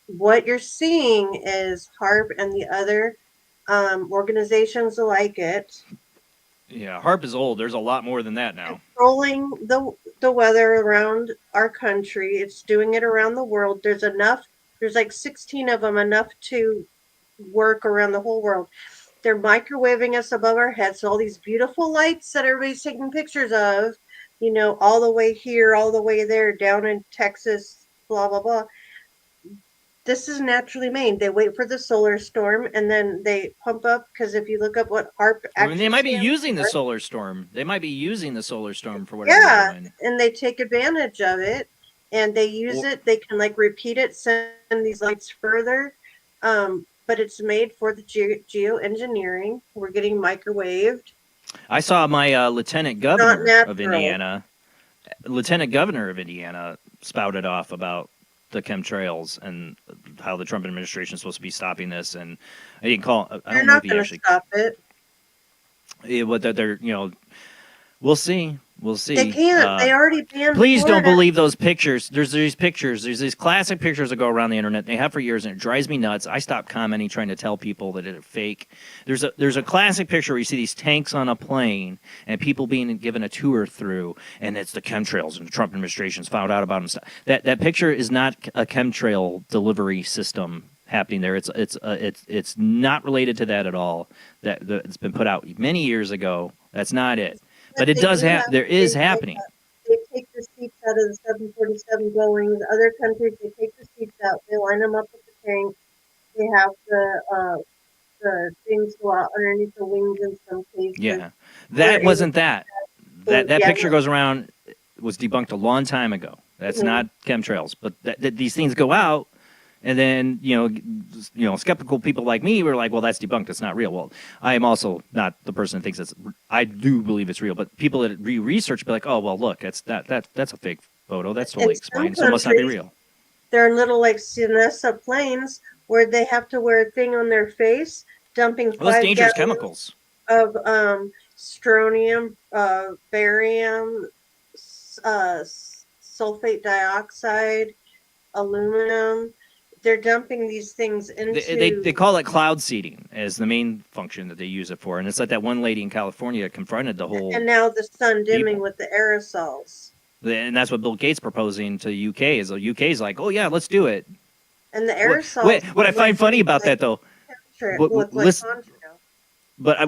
What you're seeing is HARP and the other organizations like it. Yeah, HARP is old. There's a lot more than that now. Controlling the weather around our country. It's doing it around the world. There's like 16 of them, enough to work around the whole world. They're microwaving us above our heads. So all these beautiful lights that everybody's taking pictures of, you know, all the way here, all the way there, down in Texas, blah, blah, blah. This is naturally made. They wait for the solar storm and then they pump up, because if you look up what HARP actually... I mean, they might be using the solar storm. They might be using the solar storm for whatever they're doing. And they take advantage of it and they use it. They can like repeat it, send these lights further. But it's made for the geoengineering. We're getting microwaved. I saw my Lieutenant Governor natural. of Indiana. Lieutenant Governor of Indiana spouted off about the chemtrails and how the Trump administration is supposed to be stopping this. And I didn't call. I They're don't know not if he going to actually. stop it. What they're, you know, we'll see. We'll see. They can't. They already banned. Please don't Florida. believe those pictures. There's these pictures. There's these classic pictures that go around the internet. They have for years, and it drives me nuts. I stopped commenting, trying to tell people that it's fake. There's a classic picture where you see these tanks on a plane and people being given a tour through, and it's the chemtrails, and the Trump administration's found out about them. That picture is not a chemtrail delivery system happening there. It's not related to that at all. It's been put out many years ago. That's not it. But it does have. There is happening. They take the seats out of the 747 Boeings. Other countries, they take the seats out. They line them up with the tank. They have the things go out underneath the wings in some cases. Yeah, that wasn't that. That Yeah. picture goes around. Was debunked a long time ago. That's not chemtrails. But these things go out. And then, you know, skeptical people like me were like, well, that's debunked. That's not real. Well, I am also not the person that thinks that's, I do believe it's real. But people that research be like, oh, well, look, that's a fake photo. That's totally explained. So it must not be real. They're in little like Sinessa planes where they have to wear a thing on their face, dumping Well, that's 5 dangerous gallons chemicals. of strontium, barium, sulfate dioxide, aluminum. They're dumping these things They into, call it cloud seeding as the main function that they use it for, and it's like that one lady in California confronted the whole and now the sun dimming people. with the aerosols. And that's what Bill Gates proposing to the UK is. The UK's like, oh yeah, let's do it. And the aerosols. What I find funny about that though, With like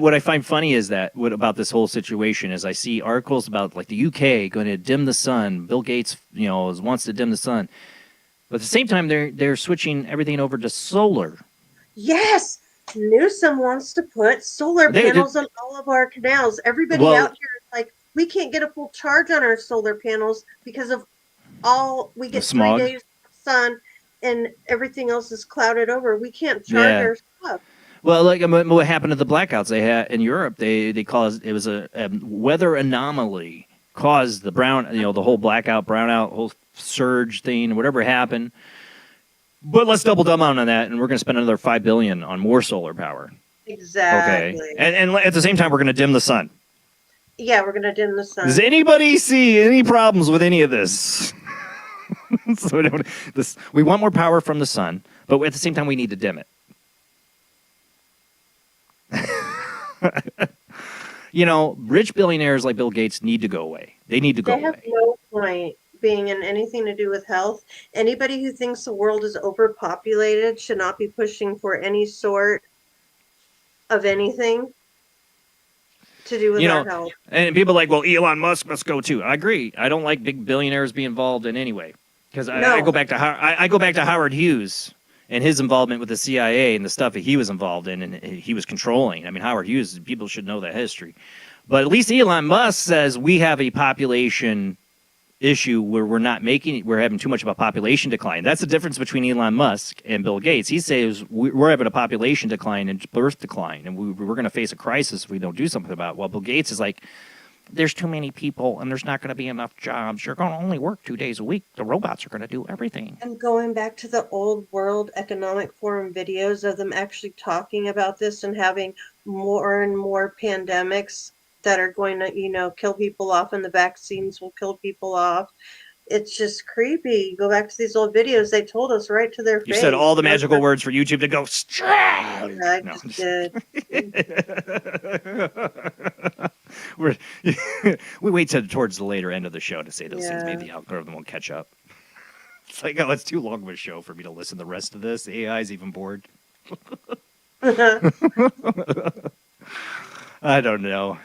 what I find funny is that what about this whole situation is I see articles about like the UK going to dim the sun. Bill Gates, wants to dim the sun, but at the same time they're switching everything over to solar. Yes, Newsom wants to put solar panels on all of our canals. Everybody out here is like, we can't get a full charge on our solar panels because of we get 3 smog. days of sun and everything else is clouded over. We can't charge our stuff. Well, like what happened to the blackouts they had in Europe, they caused it was a weather anomaly caused the the whole blackout, brownout, whole surge thing, whatever happened. But let's double down on that, and we're going to spend another $5 billion on more solar power. Exactly. Okay, and at the same time, we're going to dim the sun. Yeah, we're going to dim the sun. Does anybody see any problems with any of this? So we want more power from the sun, but at the same time, we need to dim it. Rich billionaires like Bill Gates need to go away. They need to go away. They have no point being in anything to do with health. Anybody who thinks the world is overpopulated should not be pushing for any sort of anything to do with our health. And people are like, well, Elon Musk must go too. I agree. I don't like big billionaires being involved in any way because I go back to I go back to Howard Hughes and his involvement with the CIA and the stuff that he was involved in and he was controlling. I mean, Howard Hughes, people should know that history. But at least Elon Musk says we have a population issue where we're having too much of a population decline. That's the difference between Elon Musk and Bill Gates. He says we're having a population decline and birth decline, and we're going to face a crisis if we don't do something about it. Well, Bill Gates is like, there's too many people and there's not going to be enough jobs. You're going to only work 2 days a week. The robots are going to do everything. And going back to the old World Economic Forum videos of them actually talking about this and having more and more pandemics that are going to, kill people off, and the vaccines will kill people off. It's just creepy. Go back to these old videos. They told us right to their face. You said all the magical words for YouTube to go. Yeah, I just did. We wait towards the later end of the show to say those things. Maybe the algorithm will catch up. It's like, it's too long of a show for me to listen to the rest of this. The AI's even bored. I don't know.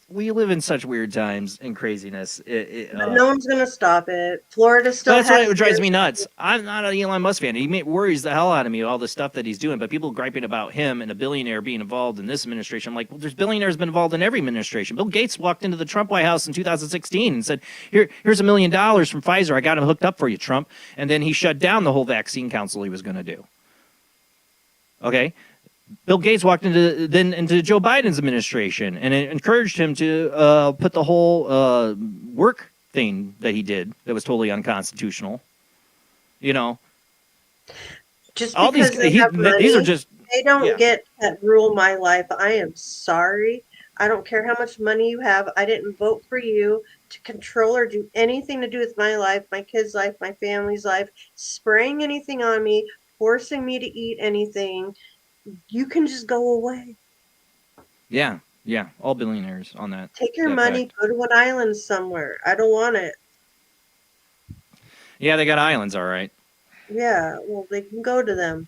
We live in such weird times and craziness. No one's going to stop it. Florida still That's why it drives me nuts. I'm not an Elon Musk fan. He worries the hell out of me, all the stuff that he's doing. But people griping about him and a billionaire being involved in this administration. I'm like, well, there's billionaires been involved in every administration. Bill Gates walked into the Trump White House in 2016 and said, here's $1 million from Pfizer. I got him hooked up for you, Trump. And then he shut down the whole vaccine council he was going to do. Okay? Bill Gates walked into Joe Biden's administration and encouraged him to put the whole work thing that he did that was totally unconstitutional. Just all because these are just they don't get to rule my life. I am sorry. I don't care how much money you have. I didn't vote for you to control or do anything to do with my life, my kids' life, my family's life, spraying anything on me, forcing me to eat anything. You can just go away. Yeah, all billionaires on that. Take your money, go to an island somewhere. I don't want it. Yeah, they got islands, all right. Yeah, well, they can go to them.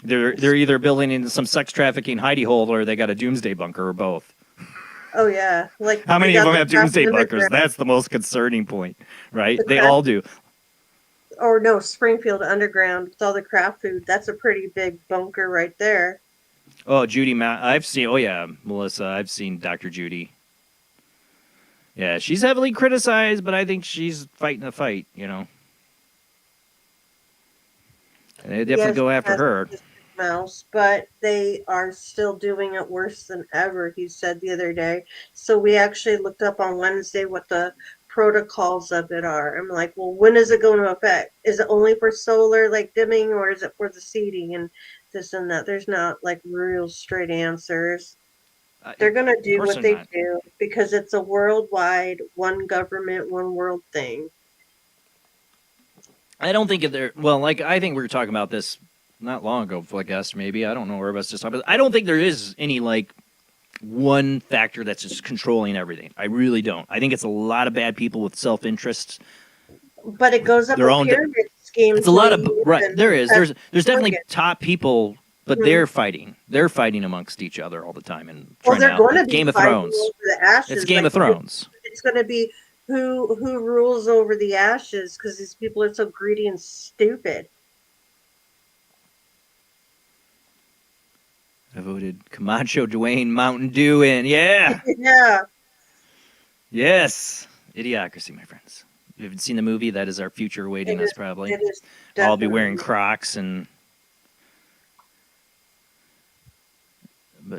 They're either building into some sex trafficking hidey hole or they got a doomsday bunker or both. Oh yeah, like how many of them have doomsday bunkers? That's the most concerning point, right? They all do. Or no, Springfield Underground with all the craft food. That's a pretty big bunker right there. Oh, Judy, Melissa, I've seen Dr. Judy. Yeah, she's heavily criticized, but I think she's fighting the fight, And they definitely go after her. Mouse, but they are still doing it worse than ever, he said the other day. So we actually looked up on Wednesday what the protocols of it are. I'm like, well, when is it going to affect? Is it only for solar like dimming, or is it for the seating and this and that? There's not like real straight answers. They're going to do what they do because it's a worldwide, one government, one world thing. I don't think if they're well, like I think we were talking about this not long ago, I guess maybe I don't know where I was just talking about. I don't think there is any like one factor that's just controlling everything. I really don't. I think it's a lot of bad people with self-interest. But it goes up their a own pyramid scheme. It's a lot of right. There is. There's definitely top people, but Mhm. they're fighting. They're fighting amongst each other all the time and Well, trying they're out. going to It's be Game of fighting Thrones. over the ashes. It's Game like, of Thrones. It's going to be who rules over the ashes because these people are so greedy and stupid. I voted Camacho, Dwayne, Mountain Dew in. Yeah. Yeah. Yes. Idiocracy, my friends. If you haven't seen the movie, that is our future awaiting us probably. It is I'll be wearing definitely- Crocs and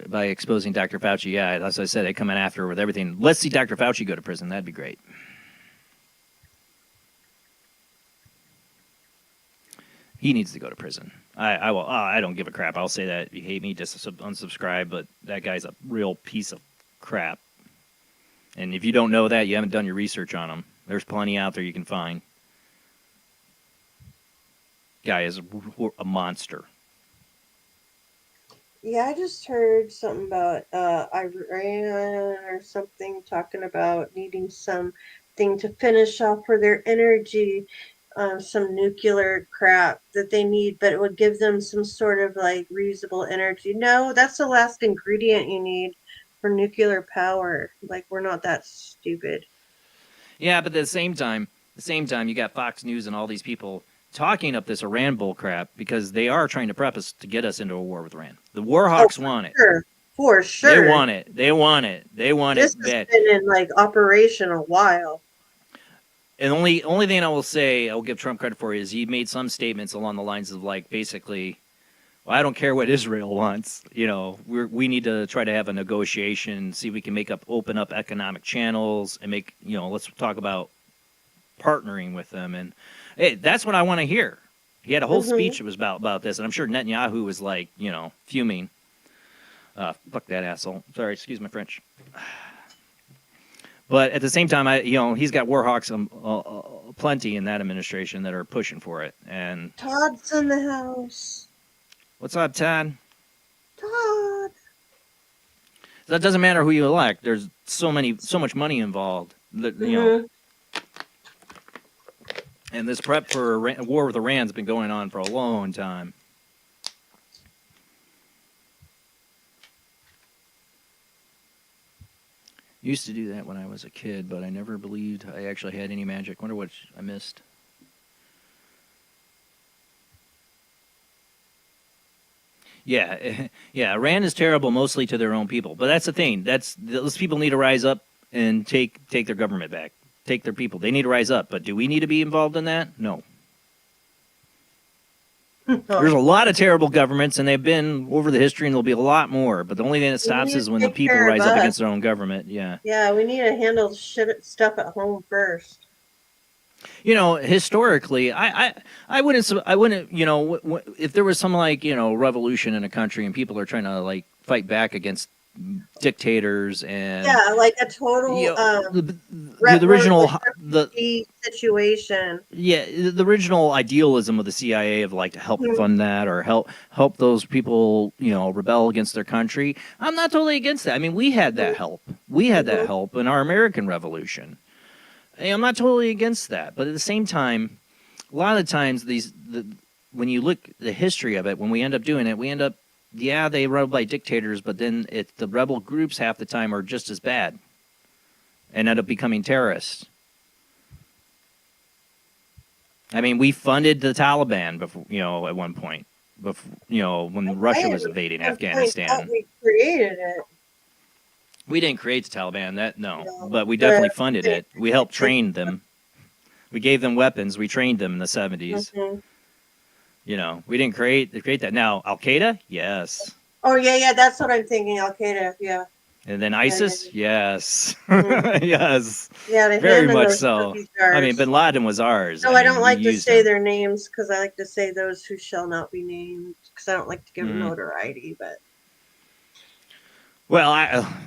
by exposing Dr. Fauci, yeah, as I said, they come in after with everything. Let's see Dr. Fauci go to prison. That'd be great. He needs to go to prison. I will. I don't give a crap. I'll say that. If you hate me, just unsubscribe. But that guy's a real piece of crap. And if you don't know that, you haven't done your research on him. There's plenty out there you can find. Guy is a monster. Yeah, I just heard something about Iran or something talking about needing something to finish off for their energy, some nuclear crap that they need, but it would give them some sort of like reusable energy. No, that's the last ingredient you need for nuclear power. Like we're not that stupid. Yeah, but at the same time, you got Fox News and all these people talking up this Iran bull crap because they are trying to prep us to get us into a war with Iran. The Warhawks want it. Sure. For sure. They want it. They want it. They want This it bad. has been in like operation a while. And only thing I will say, I'll give Trump credit for, is he made some statements along the lines of like basically, well, I don't care what Israel wants. You know, we need to try to have a negotiation, see if we can open up economic channels and make, you know, let's talk about partnering with them. And hey, that's what I want to hear. He had a whole speech that was about this, and I'm sure Netanyahu was like, you know, fuming. Fuck that asshole. Sorry, excuse my French. But at the same time, he's got warhawks plenty in that administration that are pushing for it. And Todd's in the house. What's up, Todd? Todd. That doesn't matter who you elect. There's so much money involved. That, you know. And this prep for a war with Iran's been going on for a long time. Used to do that when I was a kid, but I never believed I actually had any magic. Wonder what I missed. Yeah, yeah. Iran is terrible mostly to their own people, but that's the thing. Those people need to rise up and take their government back, take their people. They need to rise up. But do we need to be involved in that? No. There's a lot of terrible governments, and they've been over the history, and there'll be a lot more. But the only thing that stops is when the people rise up against their own government. Yeah. Yeah, we need to handle stuff at home first. You know, historically, I wouldn't, you know, if there was some like, you know, revolution in a country and people are trying to like fight back against dictators and like a total the original situation. Yeah, the original idealism of the CIA of like to help fund that or help those people, you know, rebel against their country. I'm not totally against that. I mean, we had that help. We had that help in our American Revolution. I'm not totally against that, but at the same time, a lot of the times when you look at the history of it, when we end up doing it, we end up, yeah, they run by dictators, but then the rebel groups half the time are just as bad and end up becoming terrorists. I mean, we funded the Taliban before, you know, at one point, before, you know, when Russia was invading Afghanistan. We created it. We didn't create the Taliban, but we definitely funded it. We helped train them. We gave them weapons. We trained them in the 70s. You know, we didn't create that. Now, Al Qaeda, yes. Oh yeah, that's what I'm thinking. Al Qaeda, yeah. And then ISIS? Yes. Mhm. Yes. Yeah, they Very hid in much those so. cookie I mean, jars. Bin Laden was ours. No, I mean, don't we like to used say him. their names because I like to say those who shall not be named because I don't like to give Mm. notoriety. But Well,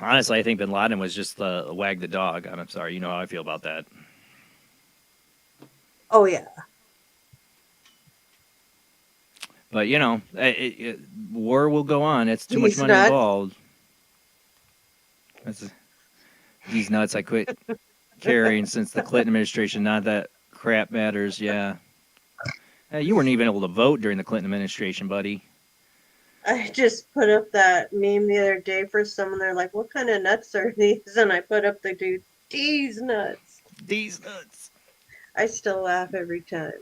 honestly, I think Bin Laden was just the wag the dog. I'm sorry. You know how I feel about that. oh yeah, But, you know, war will go on. It's too much These money nuts. involved. These nuts I quit carrying since the Clinton administration. Not that crap matters. Yeah. Hey, you weren't even able to vote during the Clinton administration, buddy. I just put up that meme the other day for someone. They're like, "What kind of nuts are these?" And I put up the dude, "These nuts." These nuts. I still laugh every time.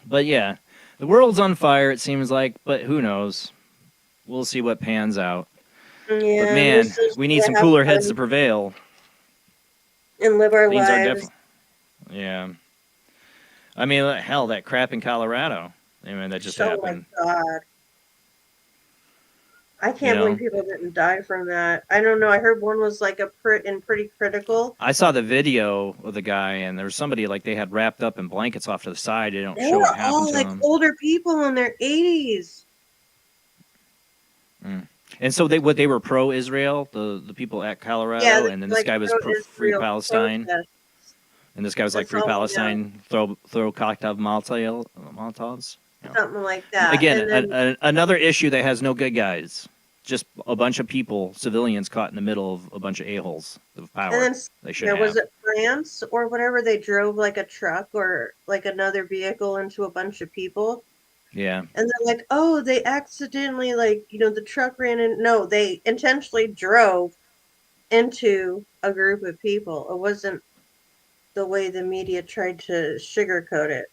But yeah, the world's on fire, it seems like, but who knows? We'll see what pans out. Yeah, But man, we're just we need gonna some have cooler heads to fun prevail. and live our Things are lives. definitely. Yeah. I mean, hell, that crap in Colorado. I mean, that just happened. Oh my god. I can't You know? believe people didn't die from that. I don't know. I heard one was like pretty critical. I saw the video of the guy, and there was somebody like they had wrapped up in blankets off to the side. They don't They show were what happened all to like them. older people in their 80s. And so they were pro-Israel, the people at Colorado, Yeah, and then this like guy was free pro-Israel Palestine, protests. and this guy was like That's free all I know. Palestine, throw cocktail Molotovs. Something like that. Again, And then, another issue that has no good guys. Just a bunch of people, civilians, caught in the middle of a bunch of a-holes of power. and then They shouldn't was have. it France or whatever? They drove like a truck or like another vehicle into a bunch of people. Yeah. And they're like, oh, they accidentally, like, the truck ran in. No, they intentionally drove into a group of people. It wasn't the way the media tried to sugarcoat it.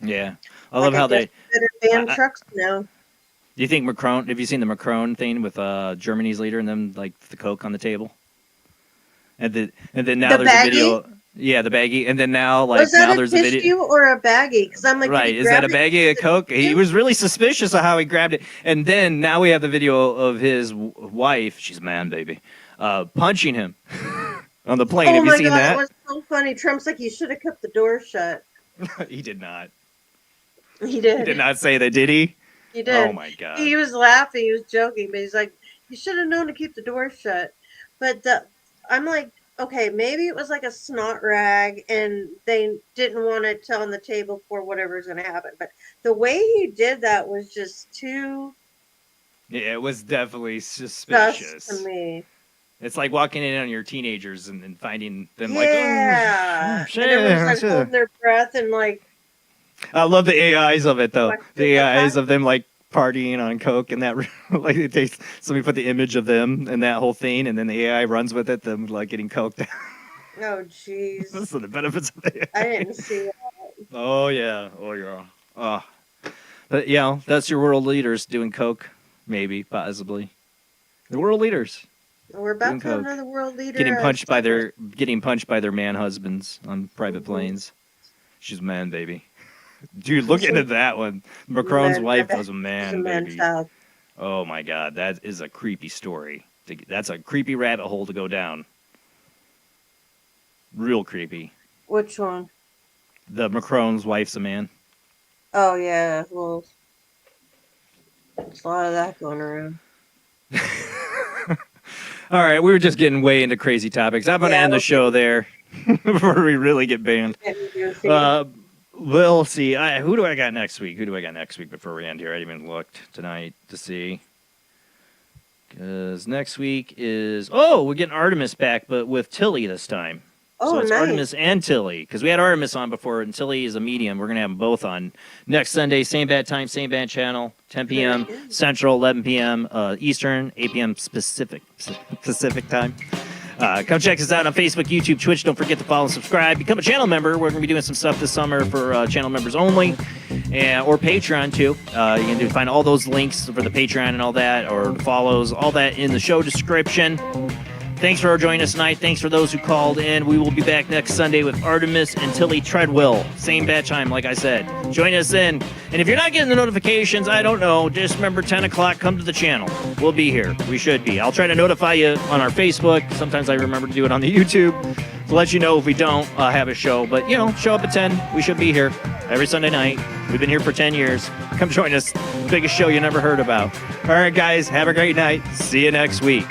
Yeah. I love how they. better ban trucks now. Do you think Macron? Have you seen the Macron thing with Germany's leader and them like the Coke on the table? And then now The there's baggie? a video. Yeah, the baggie, and then now like Was that now a there's a video. tissue or a baggie? Because I'm like, Right, is that a baggie of Coke? He was really suspicious of how he grabbed it. And then now we have the video of his wife, she's a man, baby, punching him on the plane. Oh Have you my seen god, that? it was so funny. Trump's like, you should have kept the door shut. He did not. He did. He did not say that, did he? He did. Oh my god. He was laughing. He was joking, but he's like, you should have known to keep the door shut. But I'm like, okay, maybe it was like a snot rag, and they didn't want it on the table for whatever's going to happen. But the way he did that was just too Yeah, it was definitely sus suspicious. to me. It's like walking in on your teenagers and finding them Yeah, like, oh, and everyone's like shit. holding their breath and like. I love the AIs of it though. Like, The AIs of them like partying on Coke and that like it takes somebody put the image of them and that whole thing, and then the AI runs with it, them like getting coked. Oh jeez. Those are the benefits of it. I didn't see that. Oh yeah. Oh yeah. Oh. But that's your world leaders doing Coke, maybe, possibly. The world leaders. We're about Doing to have Coke. another world leader. Getting punched by their man husbands on private planes. She's a man, baby. Dude, look into that one. Macron's wife was a man, baby. Child. Oh my god, that is a creepy story. That's a creepy rabbit hole to go down. Real creepy. Which one? The Macron's wife's a man. Oh yeah, well, there's a lot of that going around. All right, we were just getting way into crazy topics. I'm going to end the show there before we really get banned. We'll see. Who do I got next week? Who do I got next week before we end here? I haven't even looked tonight to see. Because next week is... Oh, we're getting Artemis back, but with Tilly this time. Oh, so it's nice. Artemis and Tilly. Because we had Artemis on before, and Tilly is a medium. We're going to have them both on next Sunday. Same bad time, same bad channel. 10 p.m. Central, 11 p.m. Eastern, 8 p.m. Pacific time. Come check us out on Facebook, YouTube, Twitch. Don't forget to follow and subscribe. Become a channel member. We're going to be doing some stuff this summer for channel members only, or Patreon too. You can find all those links for the Patreon and all that, or follows, all that in the show description. Thanks for joining us tonight. Thanks for those who called in. We will be back next Sunday with Artemis and Tilly Treadwell. Same bat time, like I said. Join us in. And if you're not getting the notifications, I don't know. Just remember 10 o'clock, come to the channel. We'll be here. We should be. I'll try to notify you on our Facebook. Sometimes I remember to do it on the YouTube to let you know if we don't have a show. But, show up at 10. We should be here every Sunday night. We've been here for 10 years. Come join us. Biggest show you never heard about. All right, guys. Have a great night. See you next week.